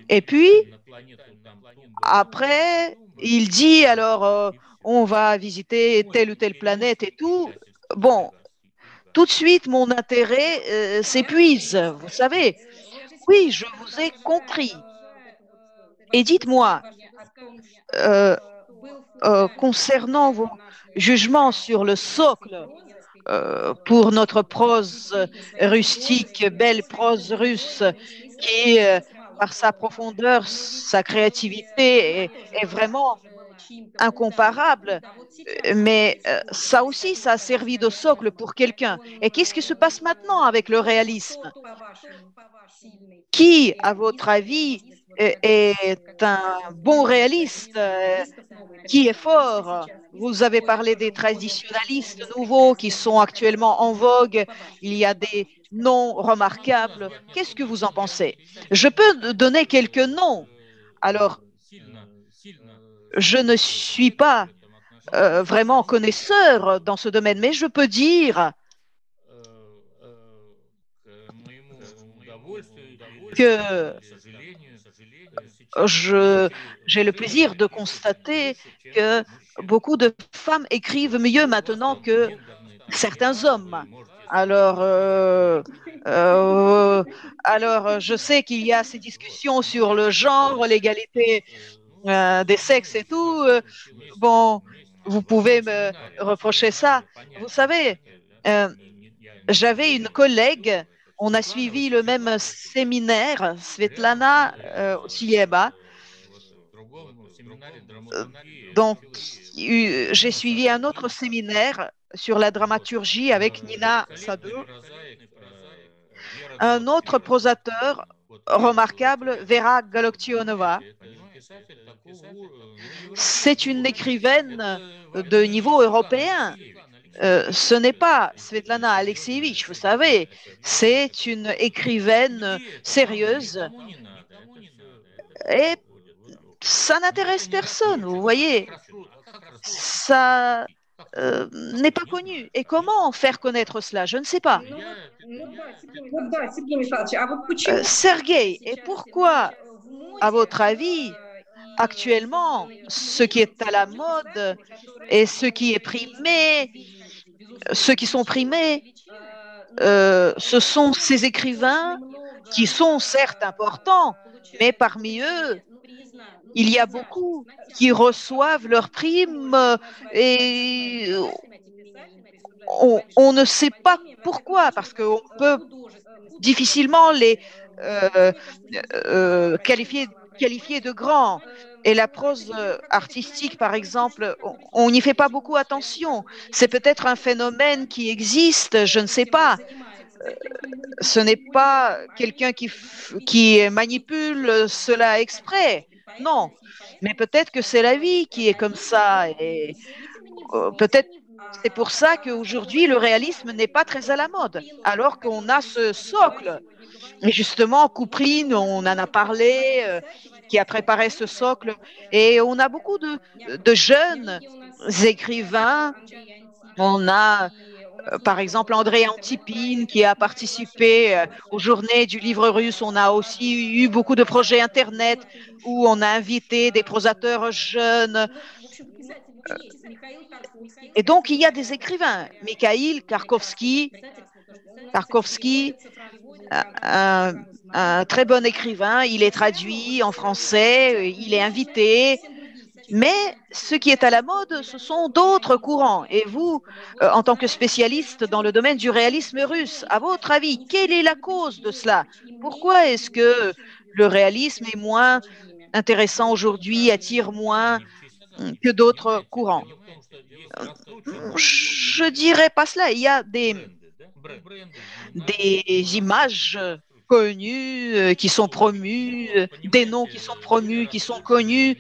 Et puis, après, il dit, alors, on va visiter telle ou telle planète et tout. Bon, tout de suite, mon intérêt s'épuise, vous savez. Oui, je vous ai compris. Et dites-moi, concernant vos jugements sur le socle pour notre prose rustique, belle prose russe, qui, par sa profondeur, sa créativité, est vraiment incomparable. Mais ça aussi, ça a servi de socle pour quelqu'un. Et qu'est-ce qui se passe maintenant avec le réalisme? Qui, à votre avis, est un bon réaliste, qui est fort? Vous avez parlé des traditionalistes nouveaux qui sont actuellement en vogue. Il y a des noms remarquables. Qu'est-ce que vous en pensez? Je peux donner quelques noms. Alors, je ne suis pas vraiment connaisseur dans ce domaine, mais je peux dire que j'ai le plaisir de constater que beaucoup de femmes écrivent mieux maintenant que certains hommes. Alors, euh, je sais qu'il y a ces discussions sur le genre, l'égalité des sexes et tout. Bon, vous pouvez me reprocher ça. Vous savez, euh, j'avais une collègue, on a suivi le même séminaire, Svetlana Osieva. Donc, j'ai suivi un autre séminaire sur la dramaturgie avec Nina Sadou, un autre prosateur remarquable, Vera Goloktionova. C'est une écrivaine de niveau européen. Ce n'est pas Svetlana Alexievitch, vous savez, c'est une écrivaine sérieuse et ça n'intéresse personne, vous voyez. Ça n'est pas connu. Et comment faire connaître cela? Je ne sais pas. Sergueï, et pourquoi, à votre avis, actuellement, ce qui est à la mode et ce qui est primé, ceux qui sont primés, ce sont ces écrivains qui sont certes importants, mais parmi eux, il y a beaucoup qui reçoivent leurs primes et on ne sait pas pourquoi, parce qu'on peut difficilement les qualifier de grands. Et la prose artistique, par exemple, on n'y fait pas beaucoup attention. C'est peut-être un phénomène qui existe, je ne sais pas. Ce n'est pas quelqu'un qui manipule cela exprès. Non, mais peut-être que c'est la vie qui est comme ça. Et peut-être c'est pour ça qu'aujourd'hui, le réalisme n'est pas très à la mode, alors qu'on a ce socle. Et justement, Couperine, on en a parlé, qui a préparé ce socle. Et on a beaucoup de jeunes écrivains. On a par exemple, André Antipine qui a participé aux journées du livre russe. On a aussi eu beaucoup de projets Internet où on a invité des prosateurs jeunes. Et donc, il y a des écrivains. Mikhail Karkovsky, un très bon écrivain. Il est traduit en français, il est invité. Mais ce qui est à la mode, ce sont d'autres courants. Et vous, en tant que spécialiste dans le domaine du réalisme russe, à votre avis, quelle est la cause de cela? Pourquoi est-ce que le réalisme est moins intéressant aujourd'hui, attire moins que d'autres courants? Je dirais pas cela. Il y a des images connues qui sont promues, des noms qui sont promus, qui sont connus.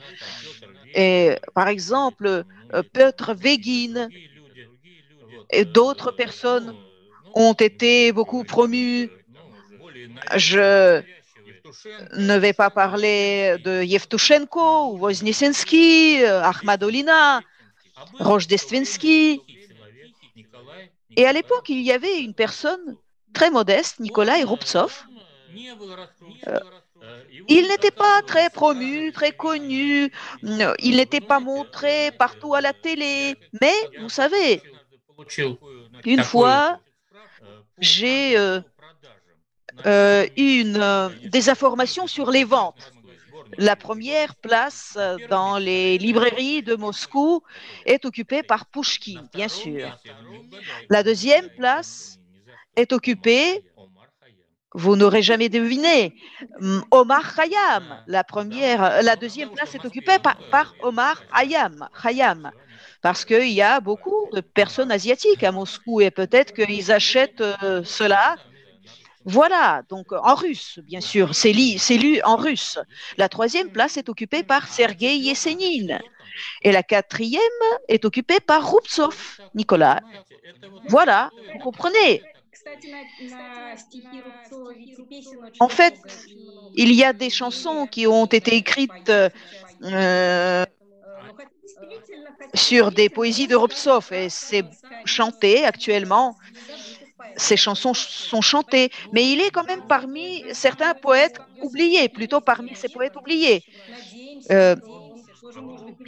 Et, par exemple, Piotr Végin et d'autres personnes ont été beaucoup promues. Je ne vais pas parler de Yevtushenko ou Voznesensky, Akhmadolina, Rojdestvenski. Et à l'époque, il y avait une personne très modeste, Nikolai Rubtsov. Il n'était pas très promu, très connu, il n'était pas montré partout à la télé. Mais, vous savez, une fois, j'ai eu des informations sur les ventes. La première place dans les librairies de Moscou est occupée par Pouchkine, bien sûr. La deuxième place est occupée Vous n'aurez jamais deviné. Omar Khayyam, la deuxième place est occupée par Omar Khayyam, parce qu'il y a beaucoup de personnes asiatiques à Moscou et peut-être qu'ils achètent cela. Voilà, donc en russe, bien sûr, c'est lu en russe. La troisième place est occupée par Sergei Yesenin et la quatrième est occupée par Rubtsov, Nicolas. Voilà, vous comprenez. En fait, il y a des chansons qui ont été écrites sur des poésies de Rubtsov et c'est chanté actuellement. Ces chansons sont chantées, mais il est quand même parmi certains poètes oubliés, plutôt parmi ces poètes oubliés.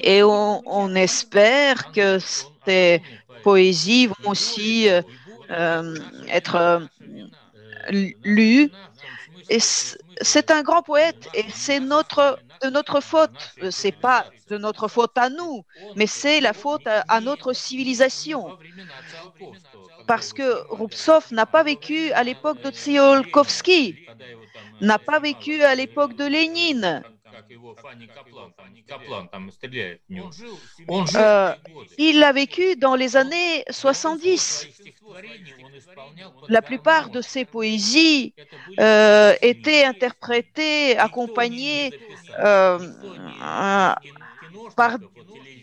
Et on espère que ces poésies vont aussi être lues. Et c'est un grand poète et c'est de notre faute. C'est pas de notre faute à nous, mais c'est la faute à notre civilisation. Parce que Rubtsov n'a pas vécu à l'époque de Tsiolkovsky, n'a pas vécu à l'époque de Lénine. Il a vécu dans les années 70. La plupart de ses poésies étaient interprétées, accompagnées par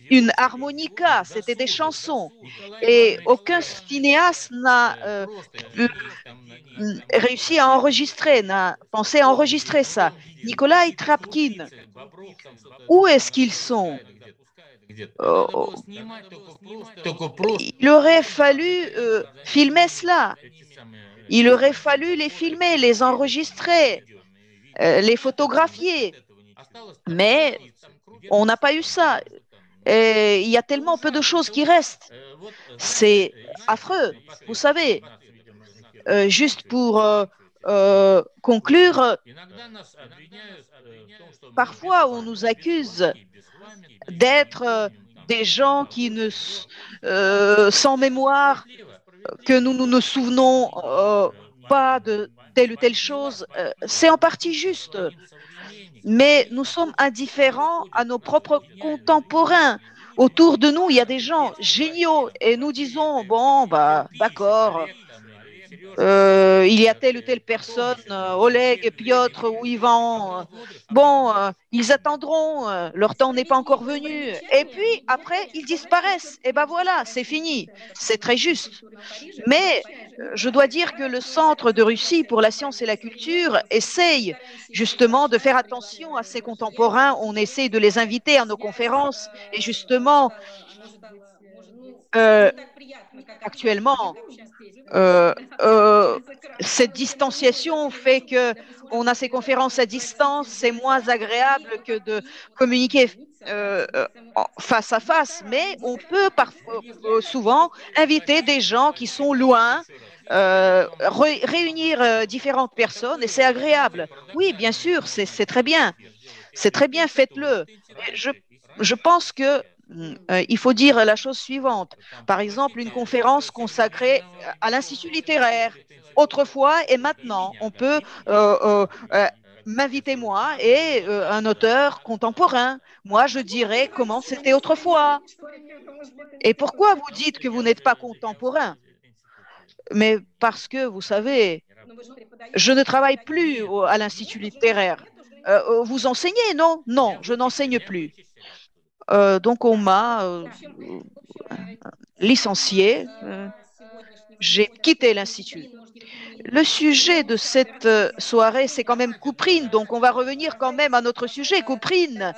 une harmonica, c'était des chansons. Et aucun cinéaste n'a réussi à enregistrer, n'a pensé à enregistrer ça. Nikolai Trapkin, où est-ce qu'ils sont? Il aurait fallu filmer cela. Il aurait fallu les filmer, les enregistrer, les photographier. Mais on n'a pas eu ça. Et il y a tellement peu de choses qui restent. C'est affreux, vous savez. Juste pour conclure, parfois on nous accuse d'être des gens qui ne sans mémoire, que nous ne nous souvenons pas de telle ou telle chose. C'est en partie juste. Mais nous sommes indifférents à nos propres contemporains. Autour de nous, il y a des gens géniaux et nous disons, bon, bah, d'accord, il y a telle ou telle personne, Oleg, Piotr ou Ivan, bon, ils attendront, leur temps n'est pas encore venu. Et puis, après, ils disparaissent. Et ben voilà, c'est fini. C'est très juste. Mais je dois dire que le Centre de Russie pour la science et la culture essaye justement de faire attention à ses contemporains. On essaye de les inviter à nos conférences et justement, actuellement, cette distanciation fait que on a ces conférences à distance, c'est moins agréable que de communiquer face à face, mais on peut parfois, souvent inviter des gens qui sont loin, réunir différentes personnes et c'est agréable. Oui, bien sûr, c'est très bien. C'est très bien, faites-le. Je pense que il faut dire la chose suivante. Par exemple, une conférence consacrée à l'Institut littéraire. Autrefois et maintenant, on peut m'inviter moi et un auteur contemporain. Moi, je dirais comment c'était autrefois. Et pourquoi vous dites que vous n'êtes pas contemporain? Mais parce que, vous savez, je ne travaille plus à l'Institut littéraire. Vous enseignez, non? Non, je n'enseigne plus. Donc, on m'a licencié. J'ai quitté l'Institut. Le sujet de cette soirée, c'est quand même Couprine. Donc, on va revenir quand même à notre sujet, Couprine.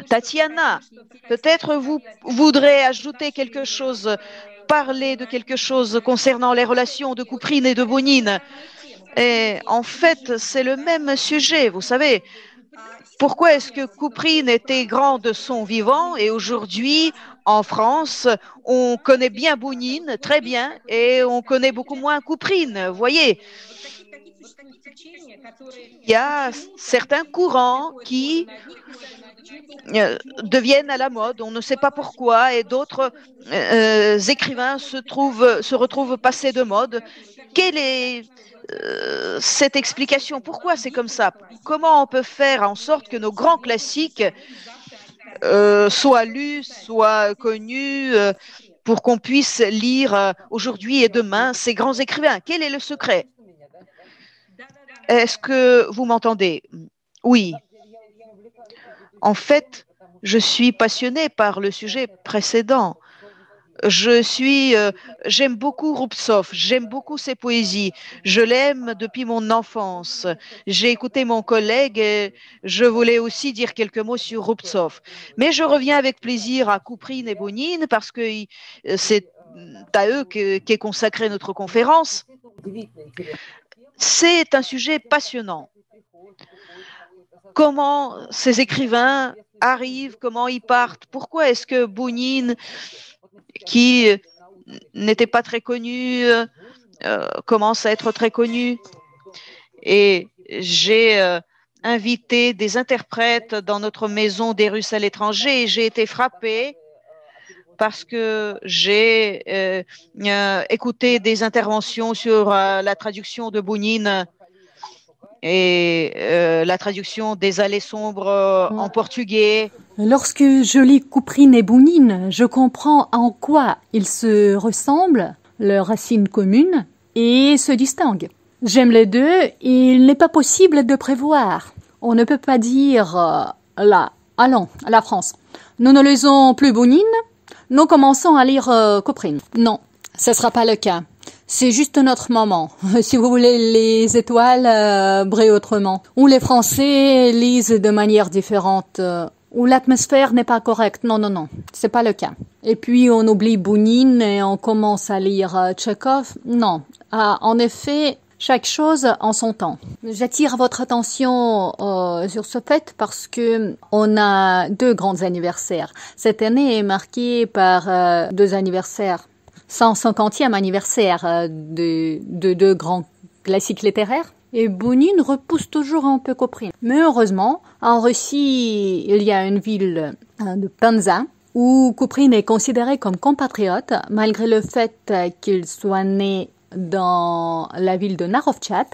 Tatiana, peut-être vous voudrez ajouter quelque chose, parler de quelque chose concernant les relations de Couprine et de Bounine. Et en fait, c'est le même sujet, vous savez. Pourquoi est-ce que Couprine était grand de son vivant et aujourd'hui, en France, on connaît bien Bounine, très bien, et on connaît beaucoup moins Couprine. Vous voyez, il y a certains courants qui deviennent à la mode, on ne sait pas pourquoi, et d'autres écrivains se retrouvent passés de mode. Quelle est cette explication? Pourquoi c'est comme ça? Comment on peut faire en sorte que nos grands classiques soient lus, soient connus, pour qu'on puisse lire aujourd'hui et demain ces grands écrivains? Quel est le secret? Est-ce que vous m'entendez? Oui. En fait, je suis passionnée par le sujet précédent. J'aime beaucoup Rubtsov, j'aime beaucoup ses poésies, je l'aime depuis mon enfance. J'ai écouté mon collègue et je voulais aussi dire quelques mots sur Rubtsov. Mais je reviens avec plaisir à Kuprine et Bounine parce que c'est à eux qu'est consacrée notre conférence. C'est un sujet passionnant. Comment ces écrivains arrivent, comment ils partent, pourquoi est-ce que Bounine, qui n'était pas très connu, commence à être très connu. Et j'ai invité des interprètes dans notre maison des Russes à l'étranger et j'ai été frappée parce que j'ai écouté des interventions sur la traduction de Bounine et la traduction des Allées sombres en portugais. Lorsque je lis Kuprine et Bounine, je comprends en quoi ils se ressemblent, leurs racines communes, et se distinguent. J'aime les deux et il n'est pas possible de prévoir. On ne peut pas dire là, allons, à la France. Nous ne lisons plus Bounine, nous commençons à lire Kuprine. Non, ce ne sera pas le cas. C'est juste notre moment. Si vous voulez, les étoiles brillent autrement. Ou les Français lisent de manière différente. Ou l'atmosphère n'est pas correcte. Non, non, non. C'est pas le cas. Et puis, on oublie Bounine et on commence à lire Tchekhov. Non. En effet, chaque chose en son temps. J'attire votre attention sur ce fait parce que on a 2 grands anniversaires. Cette année est marquée par 2 anniversaires. 150e anniversaire de 2 grands classiques littéraires. Et Bounine repousse toujours un peu Kuprine. Mais heureusement, en Russie, il y a une ville de Penza où Kuprine est considéré comme compatriote, malgré le fait qu'il soit né dans la ville de Narovtchat,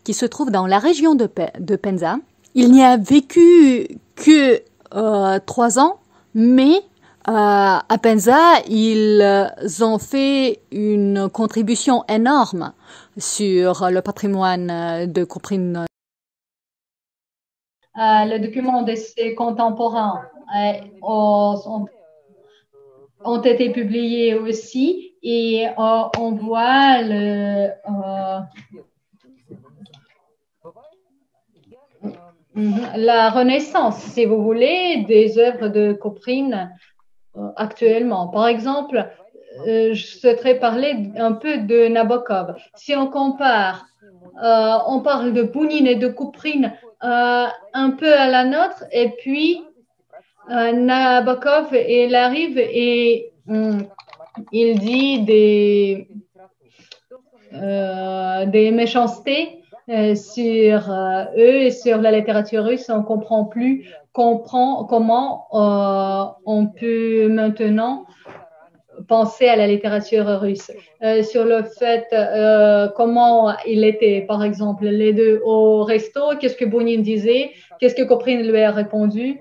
qui se trouve dans la région de Penza. Il n'y a vécu que 3 ans, mais à Penza, ils ont fait une contribution énorme sur le patrimoine de Kuprine. Le document de ses contemporains ont été publiés aussi et on voit la renaissance, si vous voulez, des œuvres de Kuprine actuellement. Par exemple, je souhaiterais parler un peu de Nabokov. Si on compare, on parle de Bounine et de Kuprine un peu à la nôtre, et puis Nabokov, il arrive et il dit des méchancetés sur eux et sur la littérature russe. On comprend plus comment on peut maintenant penser à la littérature russe, sur le fait comment il était, par exemple, les deux au resto, qu'est-ce que Bounine disait, qu'est-ce que Kuprine lui a répondu.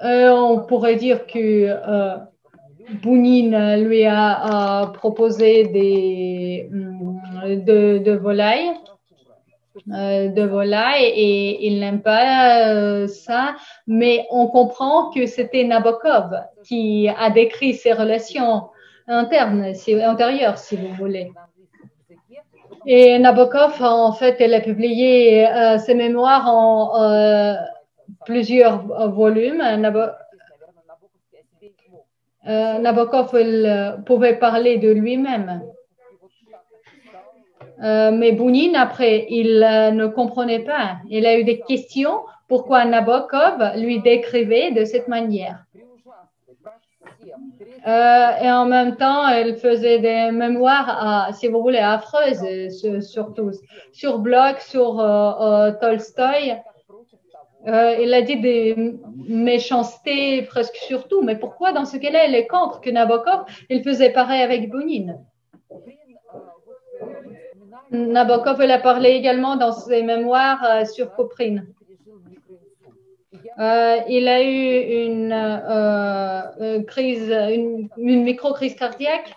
On pourrait dire que Bounine lui a proposé de volailles, et il n'aime pas ça, mais on comprend que c'était Nabokov qui a décrit ces relations antérieures, si vous voulez. Et Nabokov, en fait, elle a publié ses mémoires en plusieurs volumes. Nabokov, il pouvait parler de lui-même. Mais Bounine, après, il ne comprenait pas. Il a eu des questions pourquoi Nabokov lui décrivait de cette manière. Et en même temps, il faisait des mémoires, si vous voulez, affreuses, surtout sur Bloch, sur Tolstoï. Il a dit des méchancetés presque sur tout. Mais pourquoi, dans ce cas-là, il est contre que Nabokov, il faisait pareil avec Bounine? Nabokov elle a parlé également dans ses mémoires sur Couperin. Il a eu une crise, une micro-crise cardiaque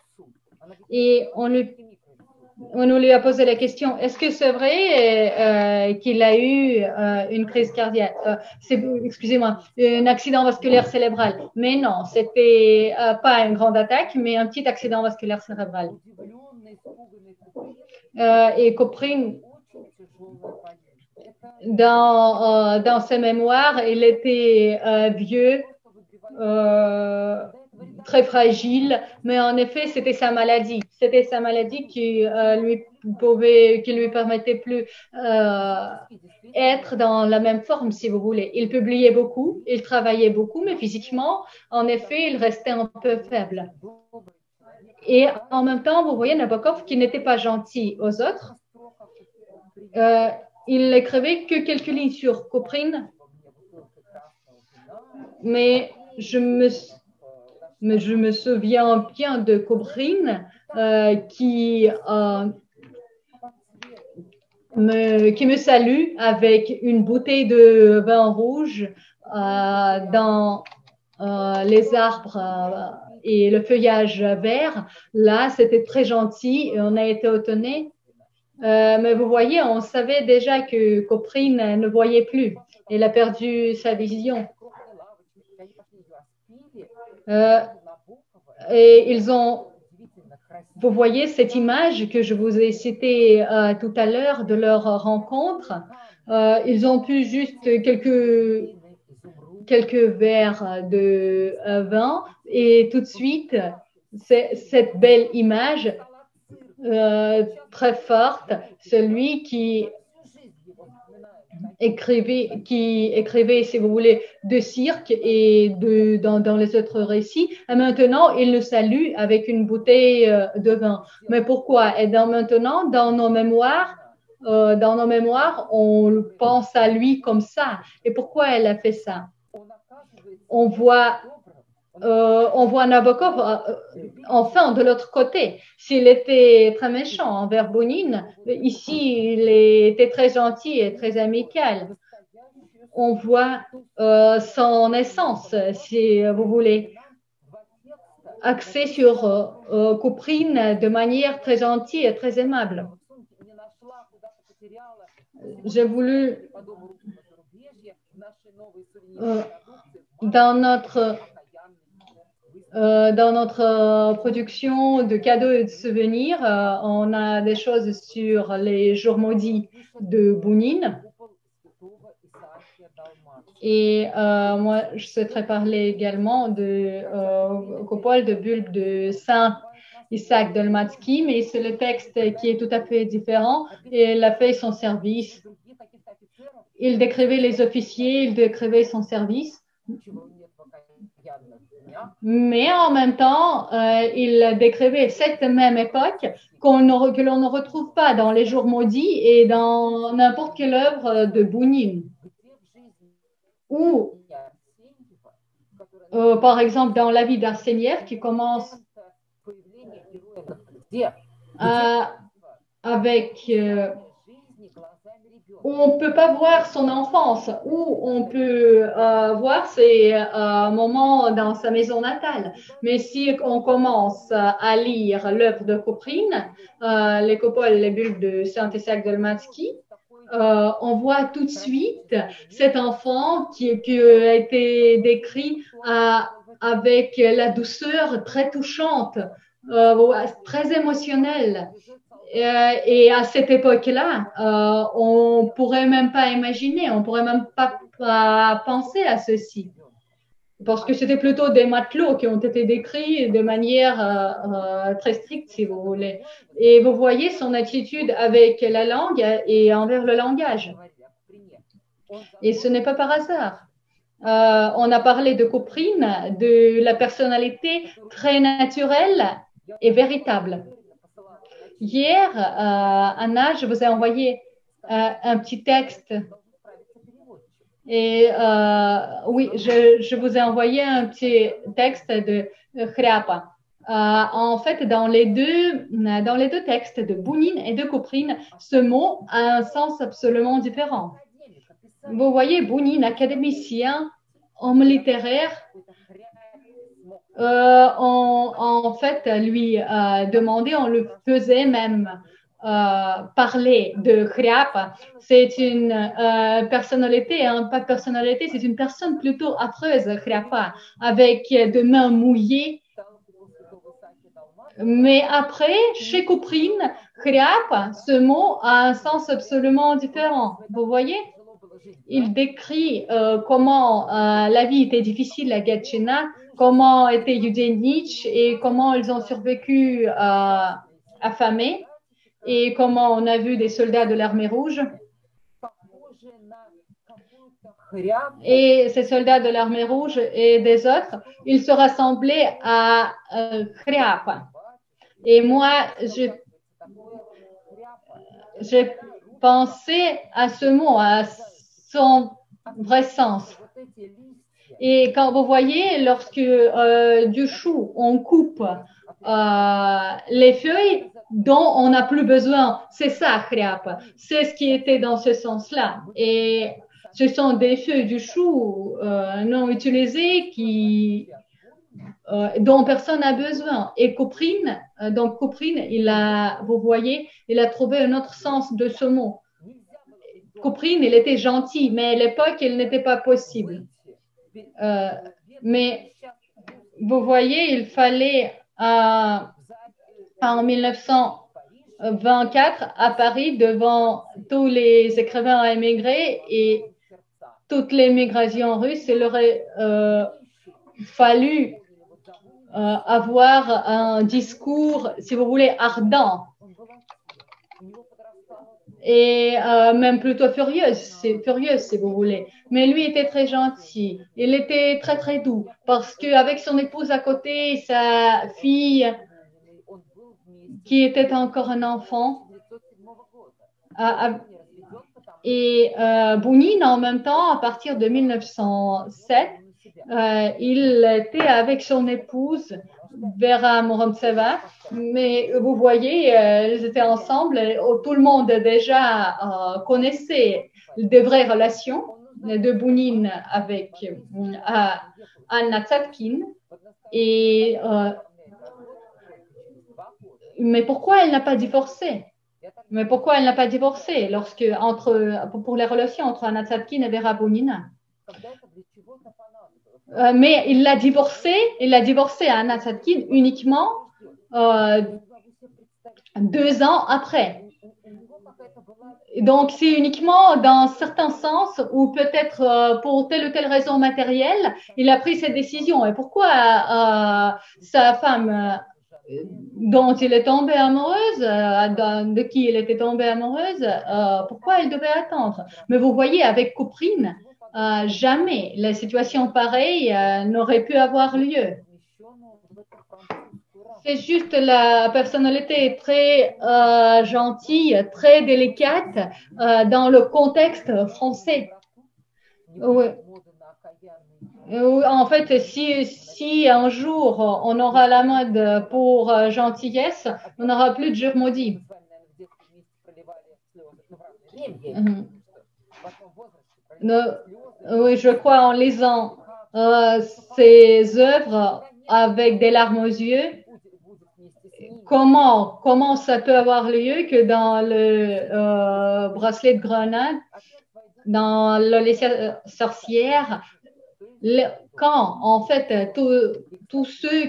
et on lui a posé la question, est-ce que c'est vrai qu'il a eu une crise cardiaque, excusez-moi, un accident vasculaire cérébral? Mais non, c'était pas une grande attaque, mais un petit accident vasculaire cérébral. Et Couperin, dans ses mémoires, il était vieux, très fragile, mais en effet, c'était sa maladie. C'était sa maladie qui lui permettait plus être dans la même forme, si vous voulez. Il publiait beaucoup, il travaillait beaucoup, mais physiquement, en effet, il restait un peu faible. Et en même temps, vous voyez Nabokov qui n'était pas gentil aux autres. Il n'écrivait que quelques lignes sur Couperin, mais je me souviens bien de Couperin qui me salue avec une bouteille de vin rouge dans les arbres et le feuillage vert. Là, c'était très gentil et on a été étonnés. Mais vous voyez, on savait déjà que Couperin ne voyait plus. Il a perdu sa vision. Et vous voyez cette image que je vous ai citée tout à l'heure de leur rencontre. Ils ont pu juste quelques verres de vin et tout de suite, cette belle image très forte, celui qui écrivait, si vous voulez, de cirque et dans les autres récits. Et maintenant, il nous salue avec une bouteille de vin. Mais pourquoi? Et maintenant, dans nos mémoires, on pense à lui comme ça. Et pourquoi elle a fait ça? On voit Nabokov enfin de l'autre côté. S'il était très méchant envers Bounine, ici il était très gentil et très amical. On voit son essence, si vous voulez, axée sur Couperin de manière très gentille et très aimable. J'ai voulu dans notre production de cadeaux et de souvenirs, on a des choses sur les jours maudits de Bounine. Et moi, je souhaiterais parler également de Coupole de bulbe de Saint Isaac Dalmatsky, mais c'est le texte qui est tout à fait différent et il a fait son service. Il décrivait les officiers, il décrivait son service. Mais en même temps, il décrivait cette même époque que l'on ne retrouve pas dans les jours maudits et dans n'importe quelle œuvre de Bounine. Ou, par exemple, dans la vie d'Arsénière qui commence avec où on ne peut pas voir son enfance, où on peut voir ses moments dans sa maison natale. Mais si on commence à lire l'œuvre de Couperin, les Copoles, les bulbes de Saint-Isaac Dalmatsky, on voit tout de suite cet enfant qui a été décrit avec la douceur très touchante, très émotionnelle. Et à cette époque-là, on ne pourrait même pas imaginer, on ne pourrait même pas penser à ceci. Parce que c'était plutôt des matelots qui ont été décrits de manière très stricte, si vous voulez. Et vous voyez son attitude avec la langue et envers le langage. Et ce n'est pas par hasard. On a parlé de Couperin, de la personnalité très naturelle et véritable. Hier, Anna, je vous ai envoyé un petit texte. Et oui, je vous ai envoyé un petit texte de Khriapa. En fait, dans les deux textes de Bounine et de Couprine, ce mot a un sens absolument différent. Vous voyez, Bounine, académicien, homme littéraire, en fait, lui demandait, on le faisait même parler de Khriap. C'est une personnalité, hein, pas personnalité, c'est une personne plutôt affreuse, Khriapa, avec de mains mouillées. Mais après, chez Couprine, Khriap, ce mot a un sens absolument différent. Vous voyez? Il décrit comment la vie était difficile à Gatchina, comment était Yudenich et comment ils ont survécu affamés et comment on a vu des soldats de l'armée rouge. Et ces soldats de l'armée rouge et des autres, ils se rassemblaient à Khriap. Et moi, j'ai pensé à ce mot, à son vrai sens. Et quand vous voyez, lorsque du chou, on coupe les feuilles dont on n'a plus besoin, c'est ça, Khriap. C'est ce qui était dans ce sens-là. Et ce sont des feuilles du chou non utilisées dont personne n'a besoin. Et Couprine, vous voyez, il a trouvé un autre sens de ce mot. Couprine, il était gentil, mais à l'époque, il n'était pas possible. Mais vous voyez, il fallait en 1924 à Paris, devant tous les écrivains émigrés et toute l'émigration russe, il aurait fallu avoir un discours, si vous voulez, ardent et même plutôt furieuse, si vous voulez. Mais lui était très gentil. Il était très, très doux parce qu'avec son épouse à côté, sa fille, qui était encore un enfant, et Bounine, en même temps, à partir de 1907, il était avec son épouse, Vera Moromtseva, mais vous voyez, ils étaient ensemble. Tout le monde déjà connaissait des vraies relations de Bounine avec Anna Tzadkin. Mais pourquoi elle n'a pas divorcé? Pour les relations entre Anna Tzadkin et Vera Bounine? Mais il l'a divorcé à Anna Tzadkin uniquement 2 ans après. Donc, c'est uniquement dans certains sens ou peut-être pour telle ou telle raison matérielle, il a pris cette décision. Et pourquoi sa femme dont il est tombé amoureuse, de qui il était tombé amoureuse, pourquoi il devait attendre? Mais vous voyez, avec Couprine, jamais la situation pareille n'aurait pu avoir lieu. C'est juste la personnalité très gentille, très délicate dans le contexte français. Oui. En fait, si un jour on aura la mode pour gentillesse, on n'aura plus de jours maudits. Oui, je crois en lisant ces œuvres avec des larmes aux yeux. Comment ça peut avoir lieu que dans le bracelet de Grenade, dans les sorcières, quand en fait tous ceux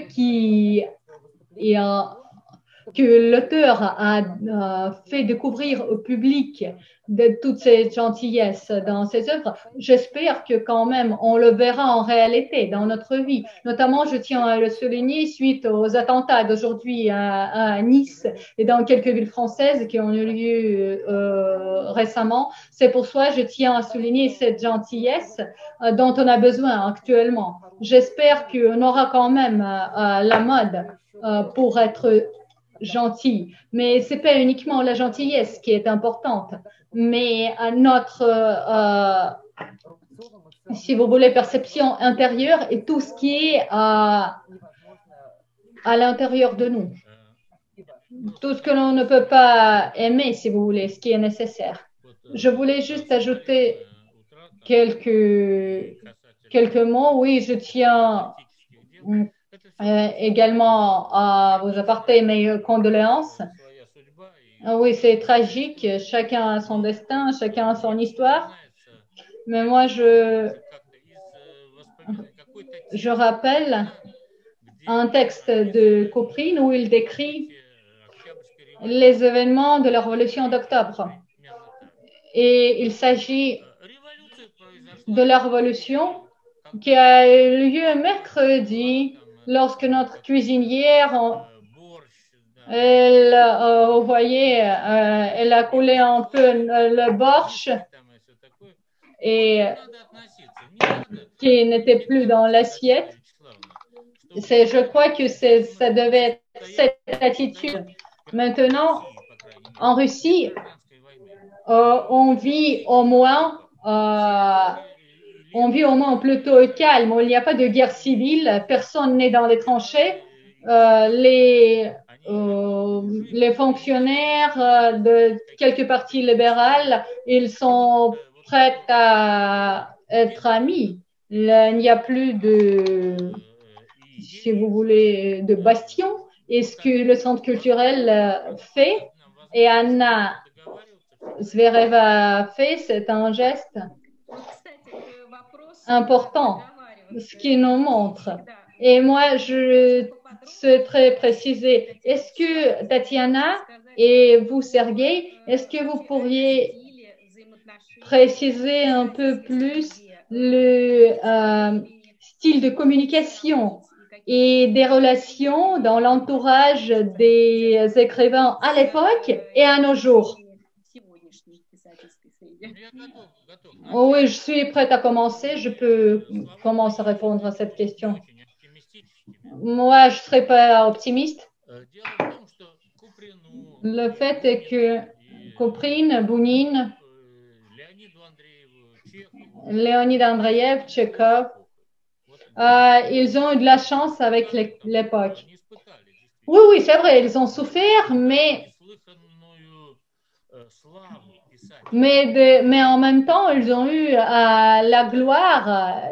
que l'auteur a fait découvrir au public de toute cette gentillesse dans ses œuvres, j'espère que quand même on le verra en réalité dans notre vie. Notamment, je tiens à le souligner suite aux attentats d'aujourd'hui à Nice et dans quelques villes françaises qui ont eu lieu récemment. C'est pour ça que je tiens à souligner cette gentillesse dont on a besoin actuellement. J'espère qu'on aura quand même la mode pour être gentil, mais c'est pas uniquement la gentillesse qui est importante, mais notre, si vous voulez, perception intérieure et tout ce qui est à l'intérieur de nous. Tout ce que l'on ne peut pas aimer, si vous voulez, ce qui est nécessaire. Je voulais juste ajouter quelques mots. Oui, je tiens également à vous apporter mes condoléances. Oui, c'est tragique. Chacun a son destin, chacun a son histoire. Mais moi, je rappelle un texte de Couperin où il décrit les événements de la Révolution d'octobre. Et il s'agit de la Révolution qui a eu lieu mercredi lorsque notre cuisinière, vous voyez, elle a coulé un peu le borsch et qui n'était plus dans l'assiette. Je crois que ça devait être cette attitude. Maintenant, en Russie, on vit au moins plutôt calme. Il n'y a pas de guerre civile, personne n'est dans les tranchées. Les fonctionnaires de quelques partis libéraux, ils sont prêts à être amis. Il n'y a plus de, si vous voulez, de bastion. Et ce que le centre culturel fait, et Anna Zvereva a fait, c'est un geste important, ce qui nous montre. Et moi, je souhaiterais préciser, est-ce que Tatiana et vous, Sergei, est-ce que vous pourriez préciser un peu plus le style de communication et des relations dans l'entourage des écrivains à l'époque et à nos jours? Oh oui, je suis prête à commencer. Je peux commencer à répondre à cette question. Moi, je ne serais pas optimiste. Le fait est que Couperin, Bounine, Léonid Andreev, Tchekhov, ils ont eu de la chance avec l'époque. Oui, oui, c'est vrai, ils ont souffert, mais en même temps, ils ont eu la gloire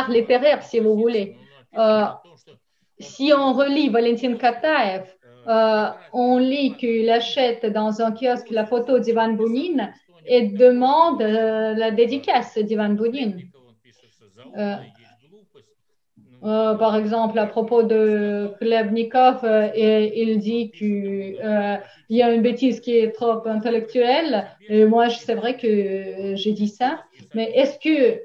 littéraire, si vous voulez. Si on relit Valentin Kataev, on lit qu'il achète dans un kiosque la photo d'Ivan Bounine et demande la dédicace d'Ivan Bounine. Par exemple, à propos de Khlebnikov, il dit qu'il y a une bêtise qui est trop intellectuelle. Et moi, c'est vrai que j'ai dit ça. Mais est-ce que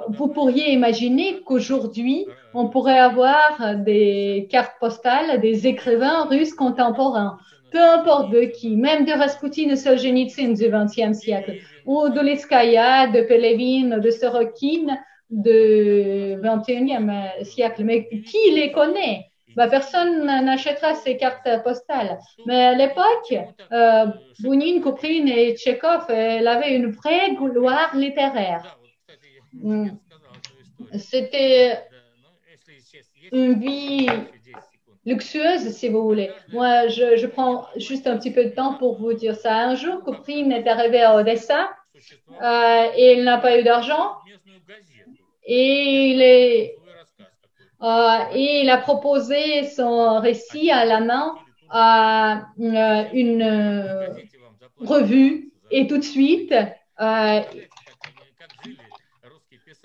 vous pourriez imaginer qu'aujourd'hui, on pourrait avoir des cartes postales des écrivains russes contemporains, peu importe de qui, même de Rasputin et Solzhenitsyn du XXe siècle, ou de Litskaya, de Pelevin, de Sorokin, du XXIe siècle, mais qui les connaît? Personne n'achètera ces cartes postales. Mais à l'époque, Bounine, Couperin et Tchekhov, elle avait une vraie gloire littéraire. C'était une vie luxueuse, si vous voulez. Moi, je prends juste un petit peu de temps pour vous dire ça. Un jour, Couperin est arrivé à Odessa et il n'a pas eu d'argent. Et il a proposé son récit à la main à une revue et tout de suite,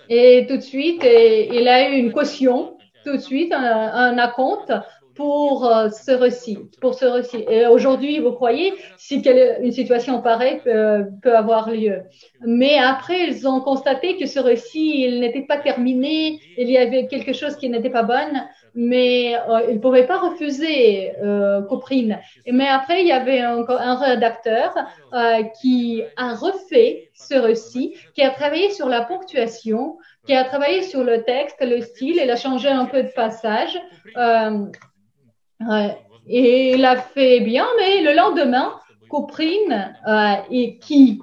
il a eu une caution, tout de suite, un acompte pour ce récit. Et aujourd'hui, vous croyez, si une situation pareille peut avoir lieu. Mais après, ils ont constaté que ce récit, il n'était pas terminé, il y avait quelque chose qui n'était pas bon, mais ils ne pouvaient pas refuser Couperin. Mais après, il y avait encore un rédacteur qui a refait ce récit, qui a travaillé sur la ponctuation, qui a travaillé sur le texte, le style, il a changé un peu de passage. Et il a fait bien, mais le lendemain, Couperin, qui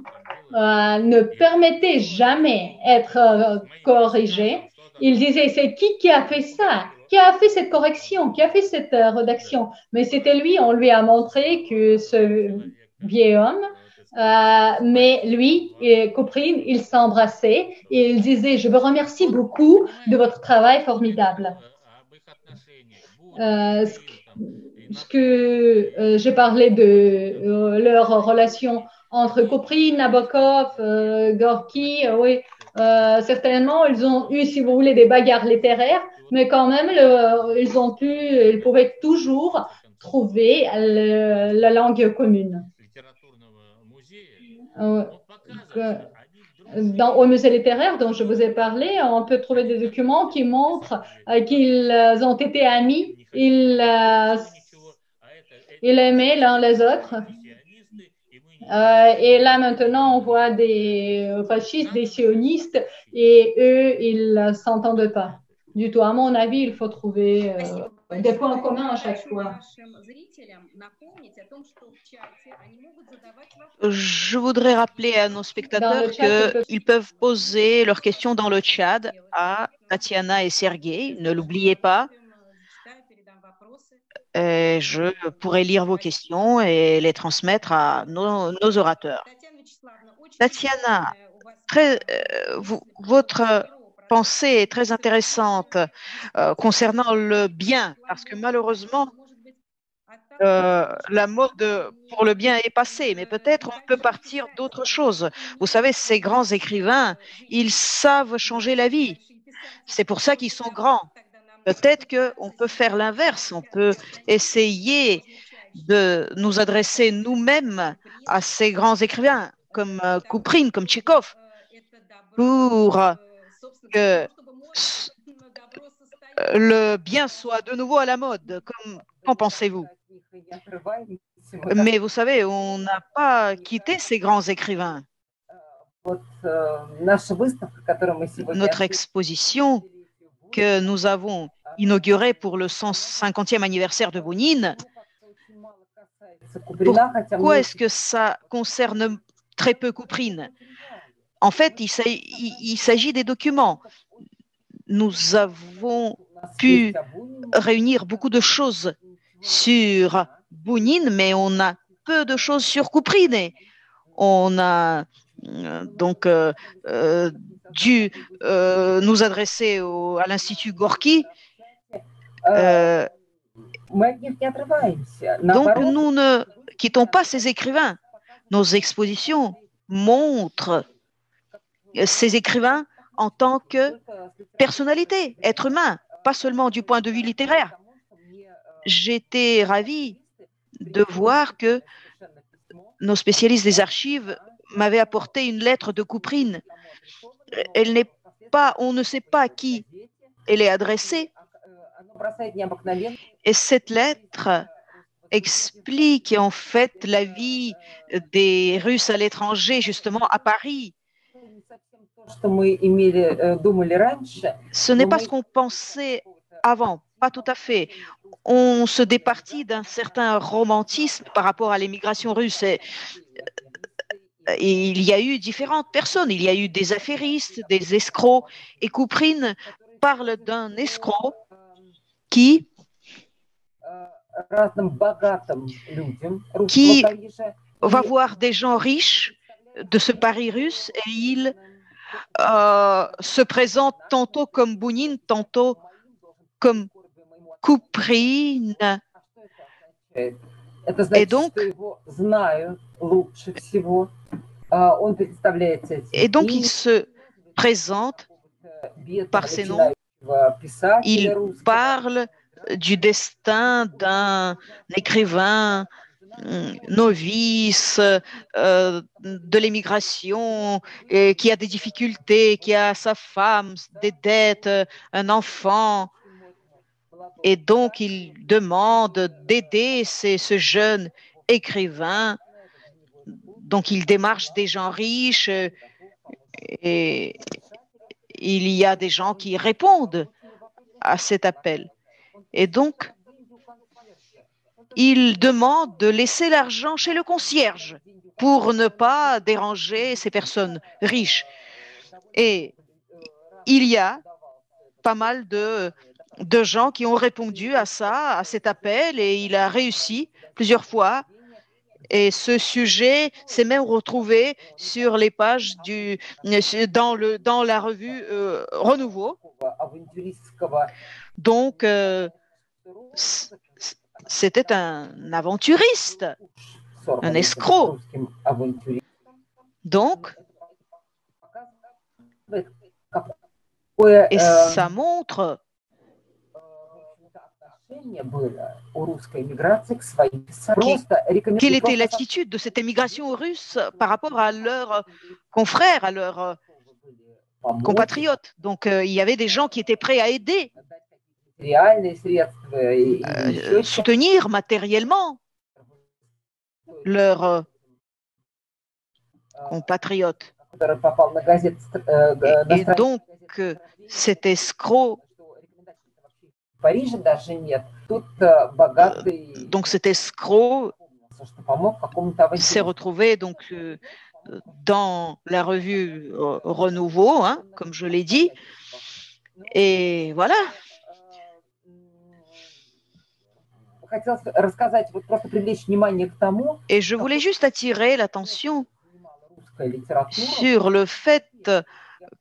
ne permettait jamais être corrigé, il disait, c'est qui a fait ça? Qui a fait cette correction? Qui a fait cette rédaction? Mais c'était lui, on lui a montré que ce vieil homme, mais lui et Couprine, ils s'embrassaient et ils disaient, je vous remercie beaucoup de votre travail formidable. Ce que j'ai parlé de leur relation entre Couprine, Nabokov, Gorky, oui, certainement, ils ont eu, si vous voulez, des bagarres littéraires, mais quand même, ils pouvaient toujours trouver la langue commune. Au musée littéraire dont je vous ai parlé, on peut trouver des documents qui montrent qu'ils ont été amis, ils aimaient l'un les autres. Et là, maintenant, on voit des fascistes, des sionistes, et eux, ils ne s'entendent pas du tout. À mon avis, il faut trouver des points communs à chaque fois. Je voudrais rappeler à nos spectateurs qu'ils peuvent poser leurs questions dans le chat à Tatiana et Sergei. Ne l'oubliez pas. Je pourrai lire vos questions et les transmettre à nos orateurs. Tatiana, votre pensée est très intéressante concernant le bien, parce que malheureusement, la mode pour le bien est passée, mais peut-être on peut partir d'autre chose. Vous savez, ces grands écrivains, ils savent changer la vie. C'est pour ça qu'ils sont grands. Peut-être qu'on peut faire l'inverse, on peut essayer de nous adresser nous-mêmes à ces grands écrivains comme Couprine, comme Tchekhov, pour que le bien soit de nouveau à la mode. Qu'en pensez-vous? Mais vous savez, on n'a pas quitté ces grands écrivains. Notre exposition que nous avons inaugurée pour le 150e anniversaire de Bounine, pourquoi est-ce que ça concerne très peu Couprine? En fait, il s'agit des documents. Nous avons pu réunir beaucoup de choses sur Bounine, mais on a peu de choses sur Couprine. On a donc dû nous adresser à l'Institut Gorky. Donc, nous ne quittons pas ces écrivains. Nos expositions montrent ces écrivains en tant que personnalité, être humain, pas seulement du point de vue littéraire. J'étais ravie de voir que nos spécialistes des archives m'avaient apporté une lettre de Couprine. Elle n'est pas, on ne sait pas à qui elle est adressée. Et cette lettre explique en fait la vie des Russes à l'étranger, justement à Paris. Ce n'est pas ce qu'on pensait avant, pas tout à fait. On se départit d'un certain romantisme par rapport à l'émigration russe. Et il y a eu différentes personnes. Il y a eu des affairistes, des escrocs. Et Couprine parle d'un escroc qui va voir des gens riches de ce Paris russe et il se présente tantôt comme Bounine, tantôt comme Couprine. Et donc, il se présente par ses noms. Il parle du destin d'un écrivain novice de l'émigration qui a des difficultés, qui a sa femme, des dettes, un enfant. Et donc, il demande d'aider ce jeune écrivain. Donc, il démarche des gens riches et il y a des gens qui répondent à cet appel. Et donc, il demande de laisser l'argent chez le concierge pour ne pas déranger ces personnes riches. Et il y a pas mal de gens qui ont répondu à ça, à cet appel, et il a réussi plusieurs fois. Et ce sujet s'est même retrouvé sur les pages dans la revue Renouveau. Donc, c'était un aventuriste, un escroc. Donc, et ça montre quelle était l'attitude de cette émigration russe par rapport à leurs confrères, à leurs compatriotes. Donc, il y avait des gens qui étaient prêts à aider, soutenir matériellement leurs compatriotes. Et donc, cet escroc, s'est retrouvé donc dans la revue Renouveau, hein, comme je l'ai dit, et voilà. Et je voulais juste attirer l'attention sur le fait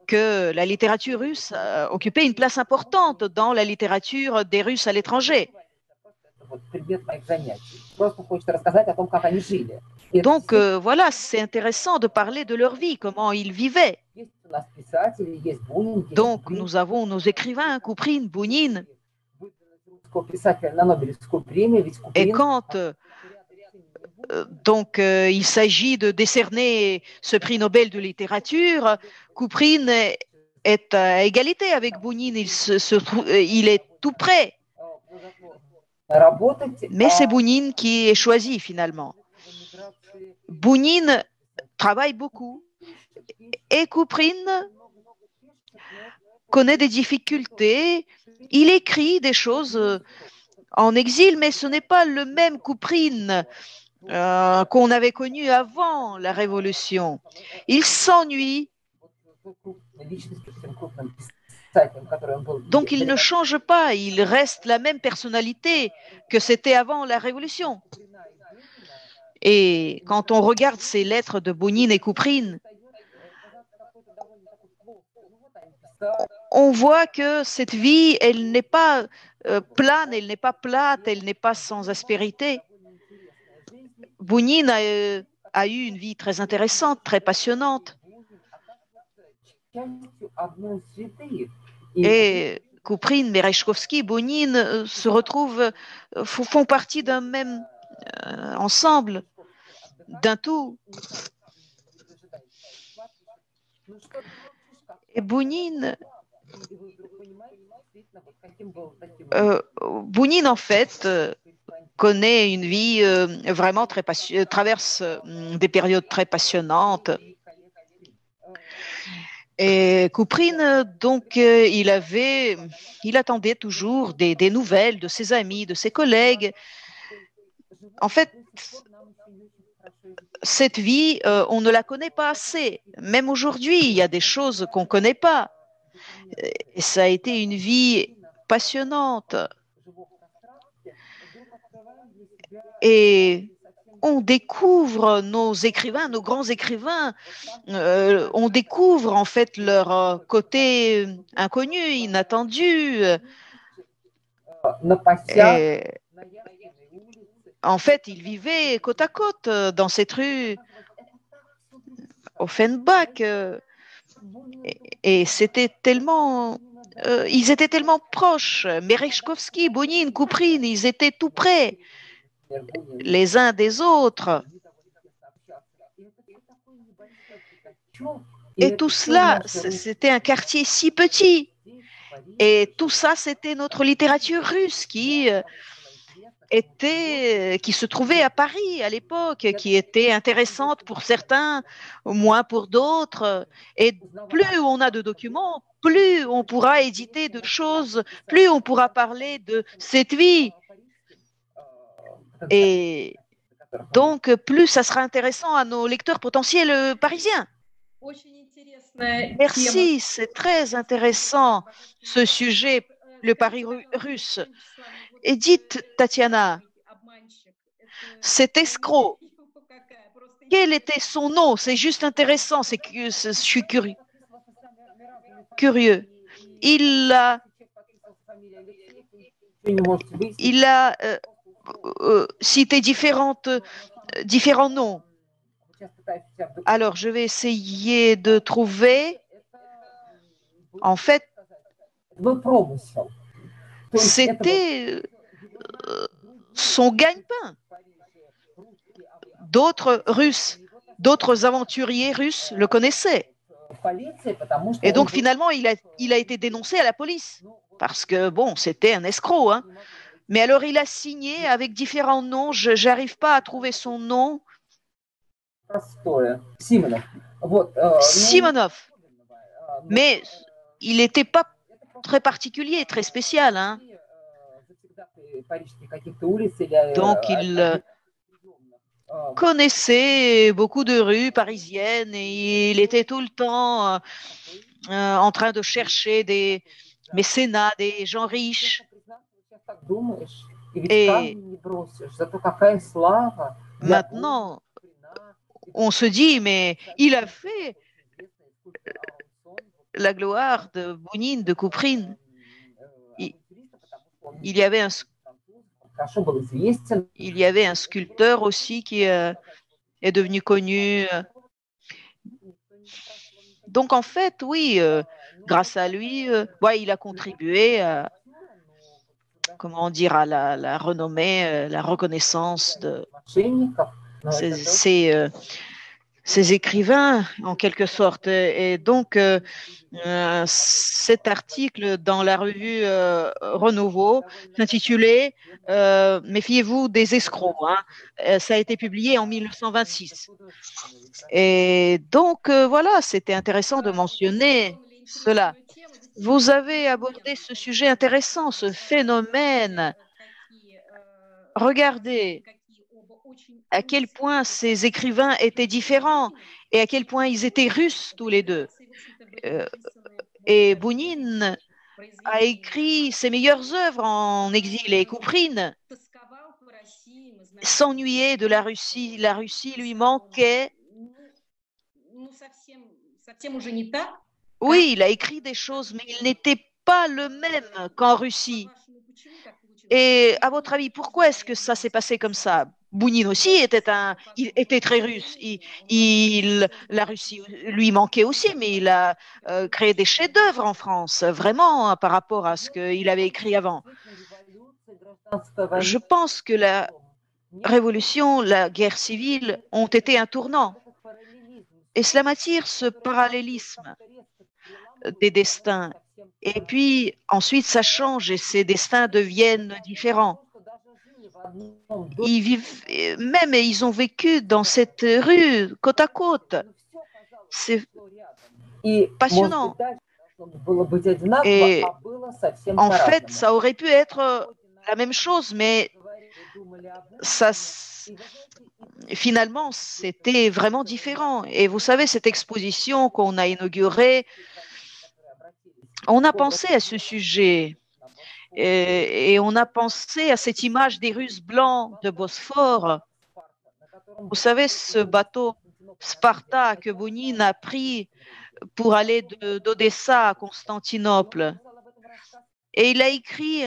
que la littérature russe occupait une place importante dans la littérature des Russes à l'étranger. Donc voilà, c'est intéressant de parler de leur vie, comment ils vivaient. Donc nous avons nos écrivains, Kuprine, Bounine. Et quand il s'agit de décerner ce prix Nobel de littérature, Kuprine est à égalité avec Bounine, il est tout près. Mais c'est Bounine qui est choisi finalement. Bounine travaille beaucoup et Kuprine connaît des difficultés. Il écrit des choses en exil, mais ce n'est pas le même Kuprine qu'on avait connu avant la Révolution. Il s'ennuie. Donc il ne change pas, il reste la même personnalité que c'était avant la Révolution. Et quand on regarde ces lettres de Bounine et Kuprine, on voit que cette vie, elle n'est pas plane, elle n'est pas plate, elle n'est pas sans aspérité. Bounine a eu une vie très intéressante, très passionnante. Et Kuprine, Merezhkovsky, Bounine se retrouvent, font partie d'un même ensemble, d'un tout. Et Bounine, en fait, connaît une vie vraiment très passionnante, traverse des périodes très passionnantes. Et Kuprine, donc, il attendait toujours des nouvelles de ses amis, de ses collègues. En fait, cette vie, on ne la connaît pas assez. Même aujourd'hui, il y a des choses qu'on ne connaît pas. Et ça a été une vie passionnante. Et on découvre nos écrivains, nos grands écrivains, on découvre en fait leur côté inconnu, inattendu. Et en fait, ils vivaient côte à côte dans cette rue Offenbach. Et c'était tellement... ils étaient tellement proches. Merezhkovsky, Bounine, Kuprine, ils étaient tout près les uns des autres. Et tout cela, c'était un quartier si petit. Et tout ça, c'était notre littérature russe qui se trouvait à Paris à l'époque, qui était intéressante pour certains, moins pour d'autres. Et plus on a de documents, plus on pourra éditer de choses, plus on pourra parler de cette vie. Et donc, plus ça sera intéressant à nos lecteurs potentiels parisiens. Очень Merci, c'est très intéressant ce sujet, le pari russe. Et dites, Tatiana, cet escroc, quel était son nom? C'est juste intéressant, je suis curieux. Il a cité différents noms. Alors, je vais essayer de trouver. En fait, c'était son gagne-pain. D'autres Russes, d'autres aventuriers russes le connaissaient. Et donc, finalement, il a été dénoncé à la police. Parce que, bon, c'était un escroc. Hein. Mais alors, il a signé avec différents noms. Je n'arrive pas à trouver son nom. Simonov. Mais il n'était pas très particulier, très spécial. Hein. Donc, il connaissait beaucoup de rues parisiennes et il était tout le temps en train de chercher des mécénats, des gens riches. Et maintenant, on se dit, mais il a fait la gloire de Bounine, de Couprine. Il y avait un sculpteur aussi qui est devenu connu. Donc, en fait, oui, grâce à lui, il a contribué à, comment dire, à la renommée, la reconnaissance de ces écrivains, en quelque sorte. Et donc, cet article dans la revue Renouveau s'intitulait Méfiez-vous des escrocs. Hein. Ça a été publié en 1926. Et donc, voilà, c'était intéressant de mentionner cela. Vous avez abordé ce sujet intéressant, ce phénomène. Regardez à quel point ces écrivains étaient différents et à quel point ils étaient russes tous les deux. Et Bounine a écrit ses meilleures œuvres en exil et Couprine s'ennuyait de la Russie. La Russie lui manquait. Oui, il a écrit des choses, mais il n'était pas le même qu'en Russie. Et à votre avis, pourquoi est-ce que ça s'est passé comme ça? Bounine aussi était très russe. La Russie lui manquait aussi, mais il a créé des chefs-d'œuvre en France, vraiment, par rapport à ce qu'il avait écrit avant. Je pense que la révolution, la guerre civile ont été un tournant. Et cela m'attire, ce parallélisme des destins. Et puis, ensuite, ça change et ces destins deviennent différents. Ils vivent, même ils ont vécu dans cette rue, côte à côte. C'est passionnant. Et en fait, ça aurait pu être la même chose, mais ça, finalement, c'était vraiment différent. Et vous savez, cette exposition qu'on a inaugurée, on a pensé à ce sujet. Et on a pensé à cette image des Russes blancs de Bosphore. Vous savez, ce bateau Sparta que Bounine a pris pour aller d'Odessa à Constantinople. Et il a écrit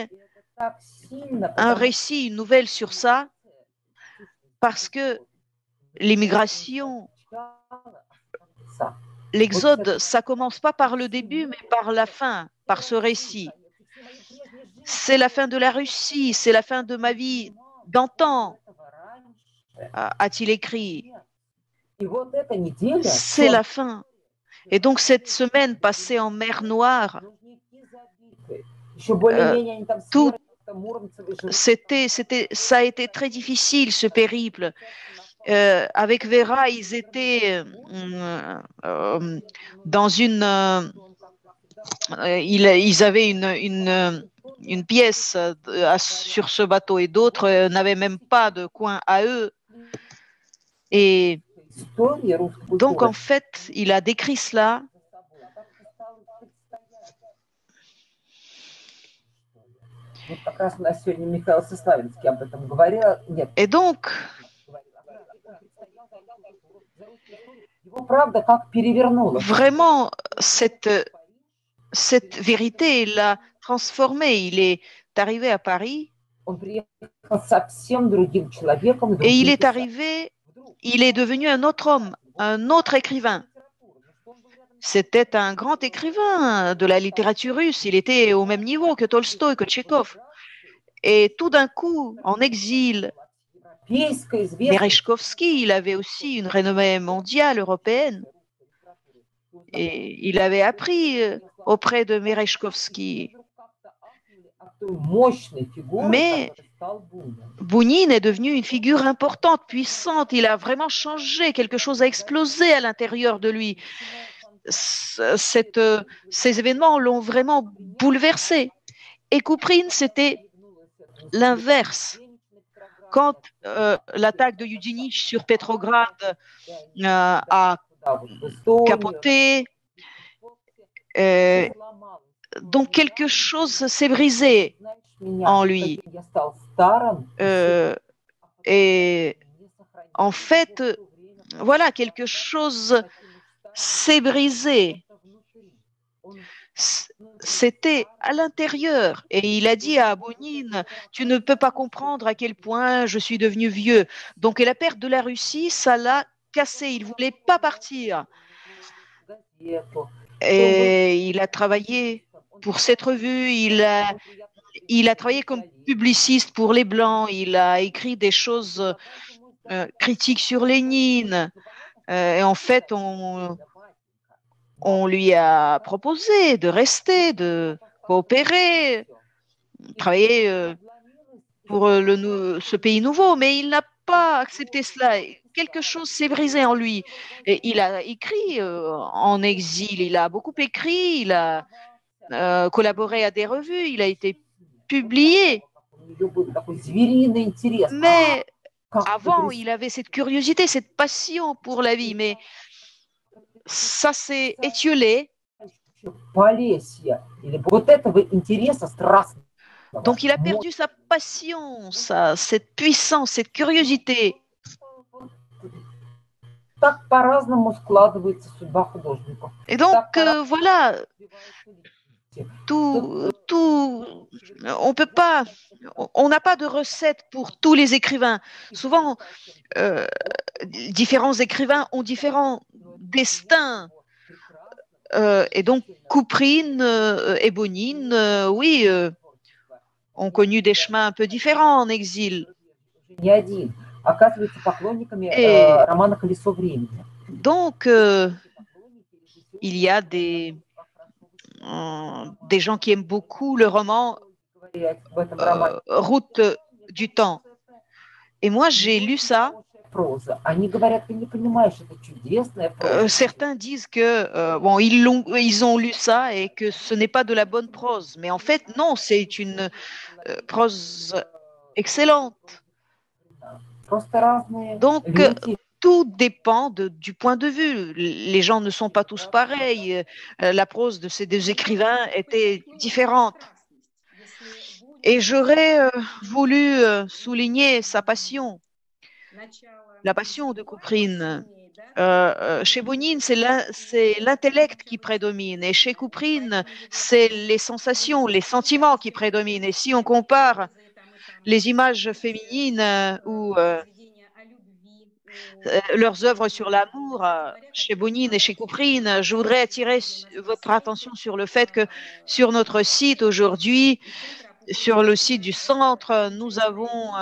un récit, une nouvelle sur ça, parce que l'immigration, l'exode, ça commence pas par le début, mais par la fin, par ce récit. C'est la fin de la Russie, c'est la fin de ma vie d'antan, a-t-il écrit. C'est la fin. Et donc cette semaine passée en mer Noire, ça a été très difficile ce périple. Avec Vera, ils étaient dans une... ils avaient une pièce sur ce bateau et d'autres n'avaient même pas de coin à eux. Et Donc, en fait, il a décrit cela. Et donc, vraiment, cette vérité l'a transformé. Il est arrivé à Paris et il est arrivé, il est devenu un autre homme, un autre écrivain. C'était un grand écrivain de la littérature russe. Il était au même niveau que Tolstoï, que Tchekhov. Et tout d'un coup, en exil, Merezhkovski, il avait aussi une renommée mondiale, européenne. Et il avait appris auprès de Merezhkovski. Mais Bounine est devenu une figure importante, puissante. Il a vraiment changé. Quelque chose a explosé à l'intérieur de lui. Ces événements l'ont vraiment bouleversé. Et Kouprine, c'était l'inverse. Quand l'attaque de Yudenich sur Petrograd a capoté, donc quelque chose s'est brisé en lui. Et en fait, voilà, quelque chose s'est brisé. C'était à l'intérieur. Et il a dit à Bounine, tu ne peux pas comprendre à quel point je suis devenu vieux. Donc, et la perte de la Russie, ça l'a cassé. Il ne voulait pas partir. Et il a travaillé pour cette revue. Il a travaillé comme publiciste pour les Blancs. Il a écrit des choses critiques sur Lénine. Et en fait, on lui a proposé de rester, de coopérer, travailler pour ce pays nouveau, mais il n'a pas accepté cela. Quelque chose s'est brisé en lui. Et il a écrit en exil, il a beaucoup écrit, il a collaboré à des revues, il a été publié. Mais avant, il avait cette curiosité, cette passion pour la vie, mais ça s'est étiolé. Donc, il a perdu sa passion, cette puissance, cette curiosité. Et donc, voilà, on peut pas, on n'a pas de recette pour tous les écrivains. Souvent, différents écrivains ont différents destins. Et donc, Kouprine et Bounine, oui, ont connu des chemins un peu différents en exil. Et donc, il y a des gens qui aiment beaucoup le roman Route du temps. Et moi, j'ai lu ça. Certains disent que bon, ils ont lu ça et que ce n'est pas de la bonne prose. Mais en fait, non, c'est une prose excellente. Donc, tout dépend du point de vue. Les gens ne sont pas tous pareils. La prose de ces deux écrivains était différente. Et j'aurais voulu souligner sa passion, la passion de Kouprine. Chez Bounine, c'est l'intellect qui prédomine, et chez Kouprine, c'est les sensations, les sentiments qui prédominent. Et si on compare les images féminines ou leurs œuvres sur l'amour chez Bounine et chez Kouprine, je voudrais attirer votre attention sur le fait que sur notre site aujourd'hui, sur le site du centre, nous avons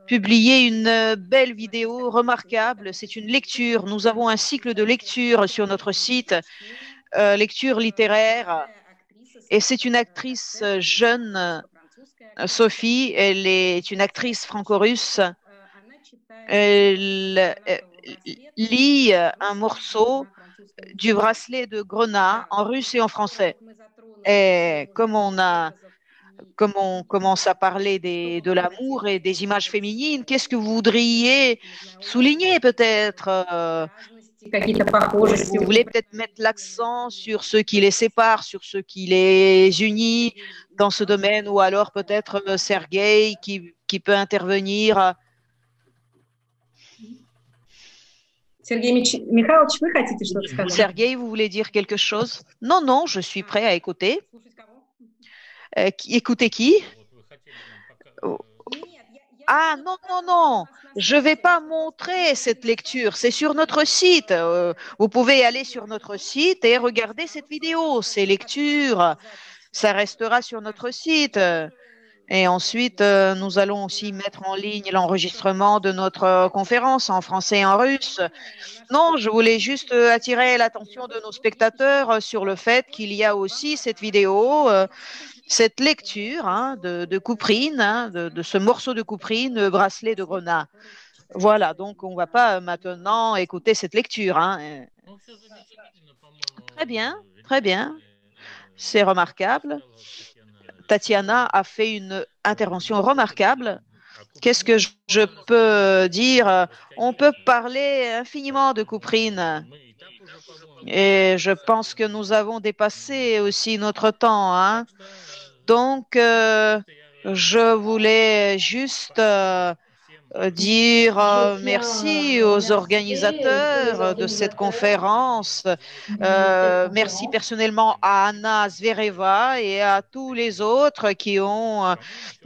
publié une belle vidéo remarquable. C'est une lecture. Nous avons un cycle de lecture sur notre site, lecture littéraire. Et c'est une actrice jeune, Sophie. Elle est une actrice franco-russe. Elle lit un morceau du bracelet de Grenat en russe et en français. Et comme on a comme on commence à parler de l'amour et des images féminines, qu'est-ce que vous voudriez souligner peut-être vous voulez peut-être mettre l'accent sur ce qui les sépare, sur ce qui les unit dans ce domaine, ou alors peut-être Sergueï qui peut intervenir. Sergueï, vous voulez dire quelque chose? Non, non, je suis prêt à écouter. Écouter qui? Ah non, non, non, je ne vais pas montrer cette lecture, c'est sur notre site. Vous pouvez aller sur notre site et regarder cette vidéo. Ces lectures, ça restera sur notre site. Et ensuite, nous allons aussi mettre en ligne l'enregistrement de notre conférence en français et en russe. Non, je voulais juste attirer l'attention de nos spectateurs sur le fait qu'il y a aussi cette vidéo, cette lecture de couperine, de ce morceau de couperine, bracelet de grenat. Voilà, donc on ne va pas maintenant écouter cette lecture. Très bien, très bien. C'est remarquable. Tatiana a fait une intervention remarquable. Qu'est-ce que je peux dire? On peut parler infiniment de couperine. Et je pense que nous avons dépassé aussi notre temps. Donc, je voulais juste dire merci aux organisateurs de cette conférence. Merci personnellement à Anna Zvereva et à tous les autres qui ont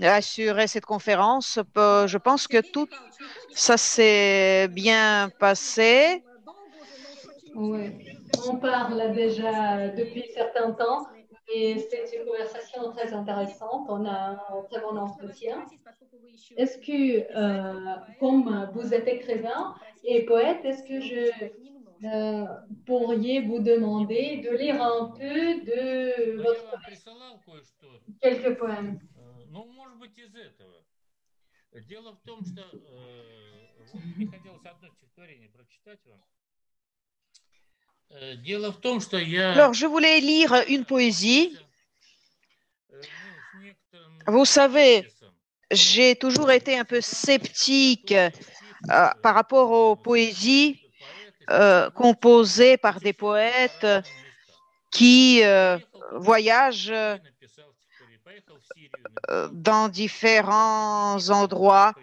assuré cette conférence. Je pense que tout ça s'est bien passé. Oui, on parle déjà depuis certain temps et c'est une conversation très intéressante. On a un très bon entretien. Est-ce que, comme vous êtes écrivain et poète, est-ce que je pourriez vous demander de lire un peu de votre quelques poèmes? Alors, je voulais lire une poésie. Vous savez, j'ai toujours été un peu sceptique par rapport aux poésies composées par des poètes qui voyagent dans différents endroits,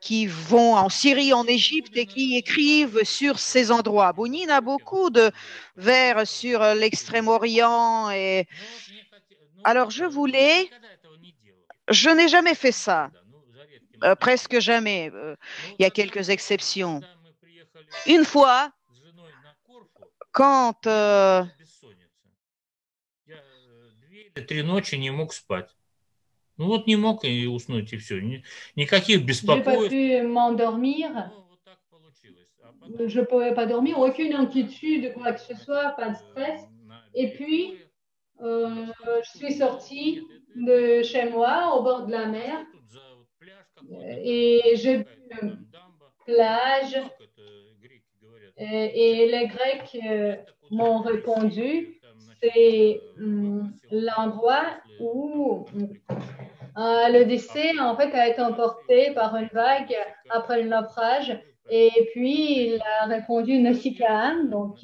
qui vont en Syrie, en Égypte et qui écrivent sur ces endroits. Bounine a beaucoup de vers sur l'Extrême-Orient. Alors, je n'ai jamais fait ça, presque jamais. Il y a quelques exceptions. Une fois, quand j'ai pas pu m'endormir. Je ne pouvais pas dormir, aucune inquiétude, quoi que ce soit, pas de stress. Et puis, je suis sortie de chez moi au bord de la mer et j'ai vu une plage et les Grecs m'ont répondu, c'est l'endroit où l'Odyssée en fait a été emporté par une vague après le naufrage. Et puis il a répondu Nausicaa, donc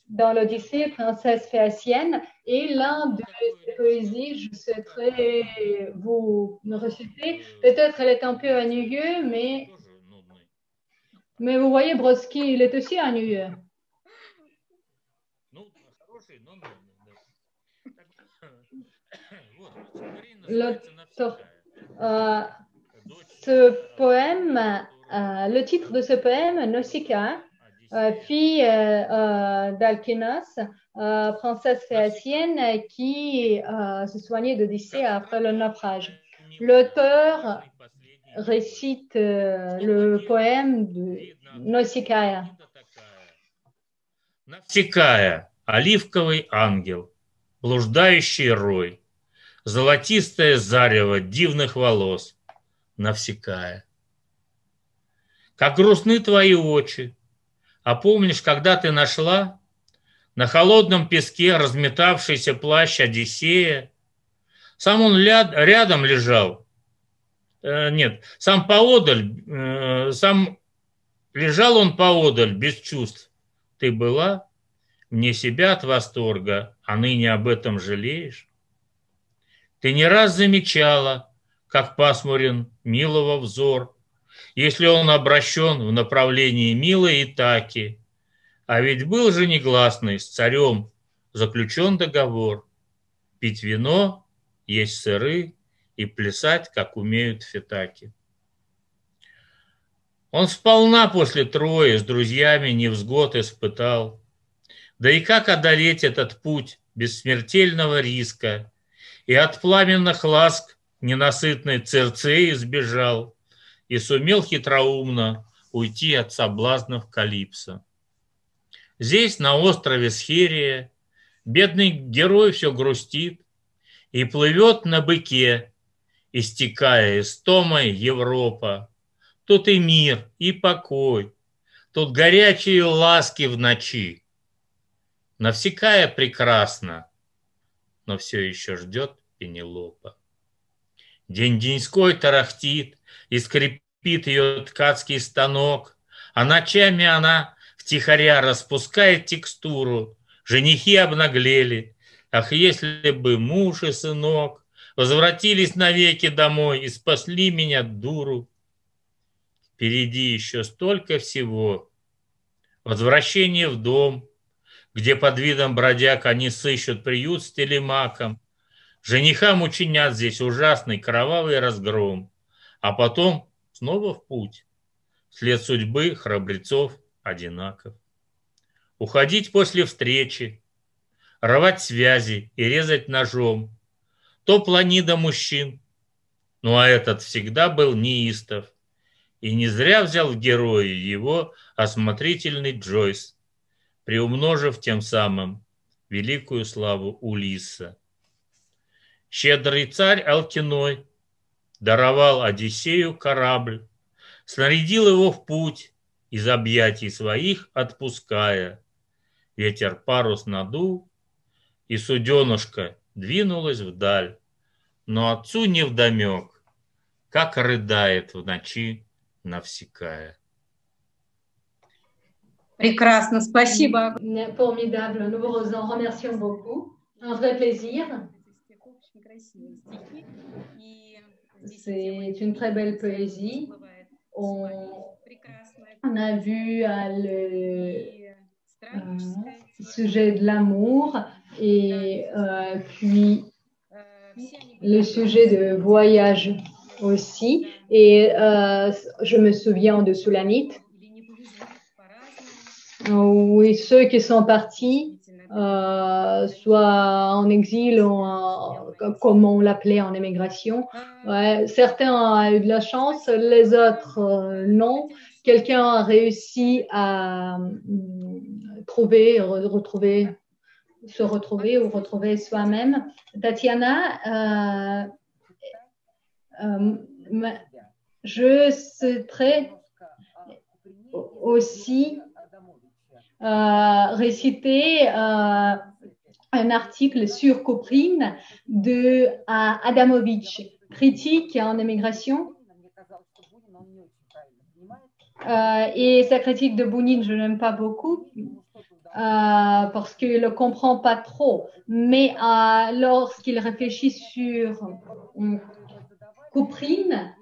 dans l'Odyssée, princesse phéacienne. Et l'un de ces poésies, je souhaiterais vous reciter. Peut-être elle est un peu ennuyeuse, mais vous voyez, Brodsky, il est aussi ennuyeux. Ce poème, le titre de ce poème, Nausicaa, fille d'Alkynos, princesse phéacienne qui se soignait d'Odyssée après le naufrage. L'auteur récite le poème de Nausicaa. Навсекая, оливковый ангел, блуждающий рой, золотистое зарево дивных волос, Навсекая. Как грустны твои очи, а помнишь, когда ты нашла на холодном песке разметавшийся плащ Одиссея, Сам он рядом лежал. Нет, сам поодаль, сам лежал он поодаль, без чувств. Ты была вне себя от восторга, а ныне об этом жалеешь? Ты не раз замечала, как пасмурен милого взор, если он обращен в направлении милой Итаки. А ведь был же негласный с царем заключен договор пить вино, есть сыры и плясать, как умеют фетаки. Он сполна после Трои с друзьями невзгод испытал. Да и как одолеть этот путь без смертельного риска? И от пламенных ласк ненасытной Цирцеи сбежал и сумел хитроумно уйти от соблазнов Калипсо. Здесь, на острове Схерия, бедный герой все грустит и плывет на быке, истекая истомой Европа. Тут и мир, и покой, тут горячие ласки в ночи. Навсекая прекрасно, но все еще ждет Пенелопа. День деньской тарахтит и скрипит ее ткацкий станок, а ночами она втихаря распускает текстуру. Женихи обнаглели. Ах, если бы муж и сынок возвратились навеки домой и спасли меня, дуру. Впереди еще столько всего. Возвращение в дом, где под видом бродяг они сыщут приют с телемаком. Женихам учинят здесь ужасный кровавый разгром, а потом снова в путь, вслед судьбы храбрецов одинаков. Уходить после встречи, рвать связи и резать ножом. То планида мужчин, ну а этот всегда был неистов. И не зря взял в герои его осмотрительный Джойс, приумножив тем самым великую славу Улисса. Щедрый царь Алкиной даровал Одиссею корабль, снарядил его в путь, из объятий своих отпуская. Ветер парус надул, и суденушка двинулась вдаль, но отцу невдомек, как рыдает в ночи Навсекая. Прекрасно, спасибо. Formidable, nous vous en remercions beaucoup. Un vrai plaisir. C'est une très belle poésie. On a vu le sujet de l'amour et puis le sujet de voyage aussi. Et je me souviens de Soulamite. Oui, ceux qui sont partis, soit en exil ou comme on l'appelait en émigration. Ouais, certains ont eu de la chance, les autres non. Quelqu'un a réussi à se retrouver ou retrouver soi-même. Tatiana, je souhaiterais aussi réciter un article sur Koprine de Adamovich, critique en émigration. Et sa critique de Bounine, je n'aime pas beaucoup parce qu'il ne le comprend pas trop. Mais lorsqu'il réfléchit sur Koprine,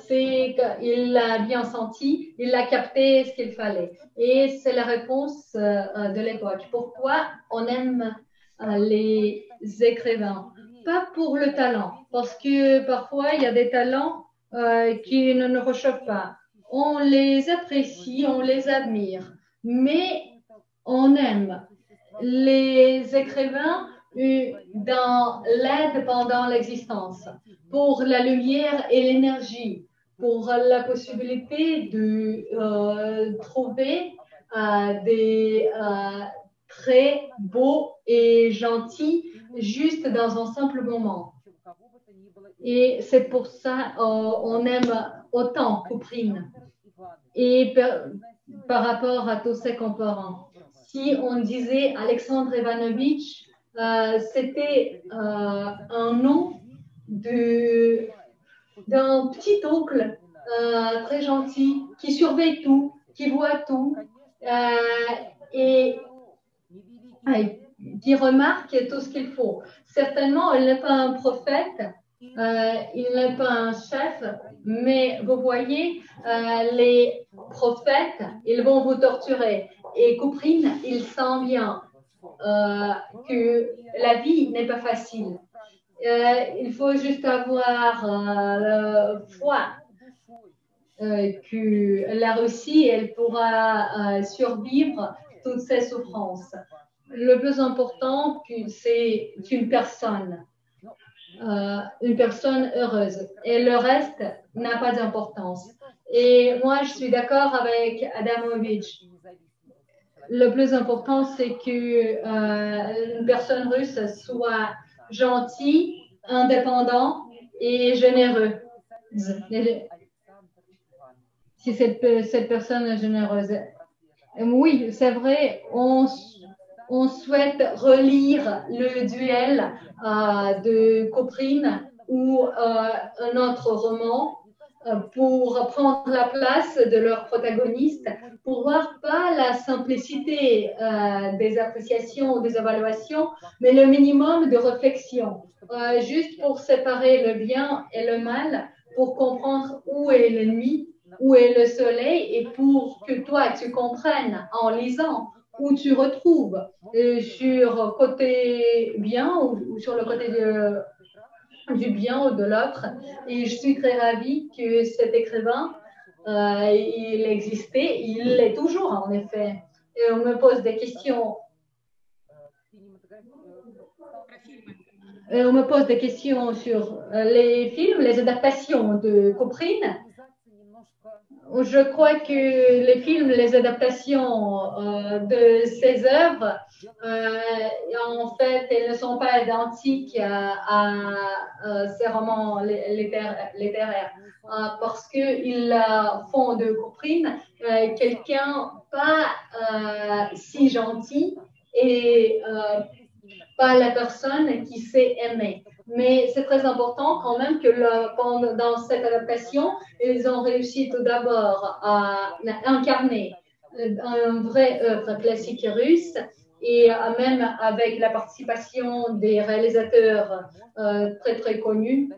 c'est qu'il l'a bien senti, il a capté ce qu'il fallait. Et c'est la réponse de l'époque. Pourquoi on aime les écrivains? Pas pour le talent, parce que parfois il y a des talents qui ne nous réchauffent pas. On les apprécie, on les admire, mais on aime les écrivains dans l'aide pendant l'existence, pour la lumière et l'énergie, pour la possibilité de trouver des très beaux et gentils juste dans un simple moment. Et c'est pour ça on aime autant Koprine. Et par rapport à tous ses comparants, si on disait Alexandre Ivanovitch, c'était un nom d'un petit oncle très gentil qui surveille tout, qui voit tout et qui remarque tout ce qu'il faut. Certainement, il n'est pas un prophète, il n'est pas un chef, mais vous voyez, les prophètes, ils vont vous torturer. Et Couperine, il sent bien que la vie n'est pas facile. Il faut juste avoir foi que la Russie, elle pourra survivre toutes ces souffrances. Le plus important, c'est une personne heureuse. Et le reste n'a pas d'importance. Et moi, je suis d'accord avec Adamovich. Le plus important, c'est qu'une personne russe soit gentille, indépendante et généreuse. Si cette personne est généreuse. Oui, c'est vrai, on souhaite relire le duel de Couperine ou un autre roman pour prendre la place de leur protagoniste, pour voir pas la simplicité des appréciations, des évaluations, mais le minimum de réflexion, juste pour séparer le bien et le mal, pour comprendre où est l'ennemi, où est le soleil, et pour que toi, tu comprennes en lisant où tu retrouves sur le côté bien ou sur le côté du bien ou de l'autre. Et je suis très ravie que cet écrivain, il existait, il l'est toujours en effet. Et on me pose des questions. Et on me pose des questions sur les films, les adaptations de Couperine. Je crois que les films, les adaptations de ces œuvres, en fait, elles ne sont pas identiques à ces romans littéraires parce qu'ils font de Couperine quelqu'un pas si gentil et pas la personne qui sait aimer. Mais c'est très important quand même que dans cette adaptation, ils ont réussi tout d'abord à incarner un vrai œuvre classique russe et même avec la participation des réalisateurs très très connus.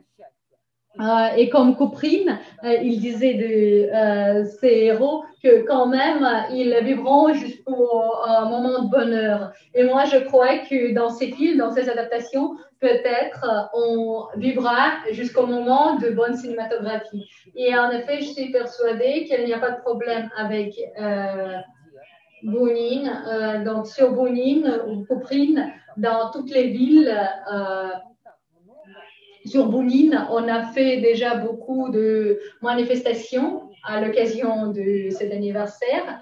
Et comme Couperine, il disait de ses héros que quand même, ils vivront jusqu'au moment de bonheur. Et moi, je crois que dans ces films, dans ces adaptations, peut-être on vivra jusqu'au moment de bonne cinématographie. Et en effet, je suis persuadée qu'il n'y a pas de problème avec Bounine. Donc, sur Bounine ou Couperine, dans toutes les villes, sur Bounine, on a fait déjà beaucoup de manifestations à l'occasion de cet anniversaire.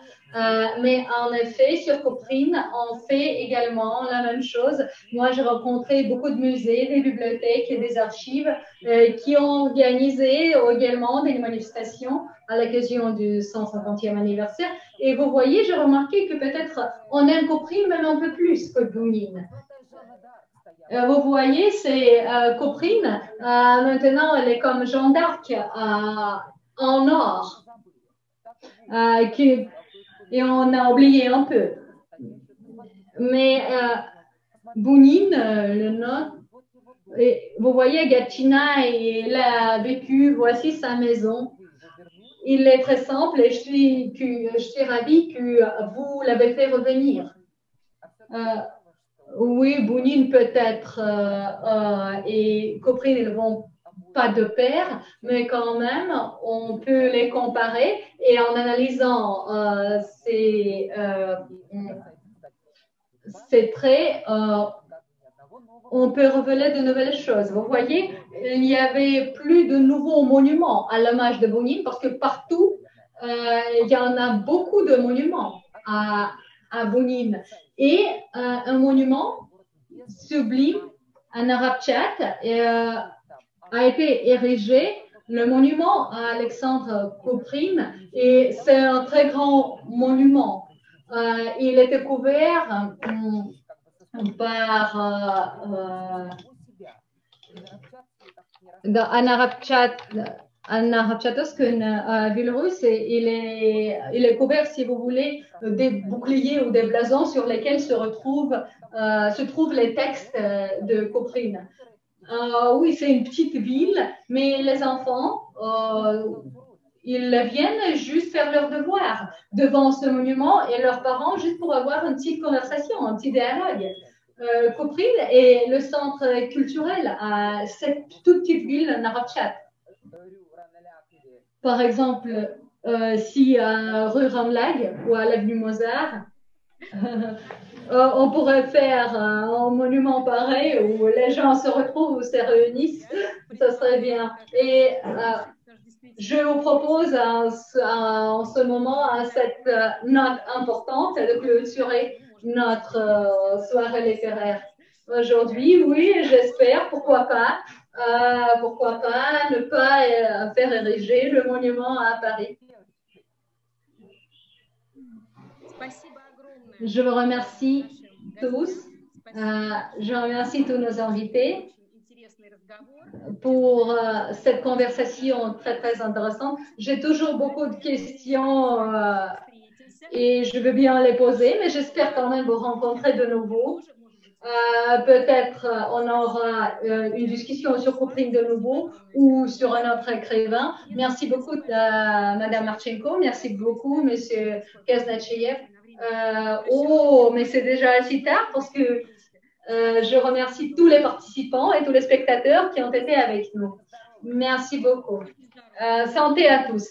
Mais en effet, sur Couperine, on fait également la même chose. Moi, j'ai rencontré beaucoup de musées, des bibliothèques et des archives qui ont organisé également des manifestations à l'occasion du 150e anniversaire. Et vous voyez, j'ai remarqué que peut-être on aime Couperine même un peu plus que Bounine. Vous voyez, c'est Couperine. Maintenant, elle est comme Jeanne d'Arc en or. Et on a oublié un peu. Mais Bounine, le nom, vous voyez, Gatchina, il a vécu, voici sa maison. Il est très simple et je suis ravie que vous l'avez fait revenir. Oui, Bounine peut-être et Couperine, ils ne vont pas de pair, mais quand même, on peut les comparer et en analysant ces traits, on peut révéler de nouvelles choses. Vous voyez, il n'y avait plus de nouveaux monuments à l'hommage de Bounine parce que partout, il y en a beaucoup de monuments à Bounine. Et un monument sublime, un Arabchat, a été érigé, le monument à Alexandre Couperine, et c'est un très grand monument. Il était couvert Anna Rapchatovskine, Vilrus, il est couvert, si vous voulez, des boucliers ou des blasons sur lesquels se trouvent les textes de Koprine. Oui, c'est une petite ville, mais les enfants, ils viennent juste faire leur devoir devant ce monument et leurs parents juste pour avoir une petite conversation, un petit dialogue. Koprine est le centre culturel à cette toute petite ville, Narapchat. Par exemple, si à rue Ramlag ou à l'avenue Mozart, on pourrait faire un monument pareil où les gens se retrouvent ou se réunissent, ça serait bien. Et je vous propose en ce moment, à cette note importante, de clôturer notre soirée littéraire. Aujourd'hui, oui, j'espère, pourquoi pas ne pas faire ériger le monument à Paris. Je vous remercie tous. Je remercie tous nos invités pour cette conversation très, très intéressante. J'ai toujours beaucoup de questions et je veux bien les poser, mais j'espère quand même vous rencontrer de nouveau. Peut-être on aura une discussion sur Koprine de nouveau ou sur un autre écrivain. Merci beaucoup Madame Marchenko, merci beaucoup Monsieur Kaznacheyev. Mais c'est déjà assez tard parce que je remercie tous les participants et tous les spectateurs qui ont été avec nous. Merci beaucoup. Santé à tous.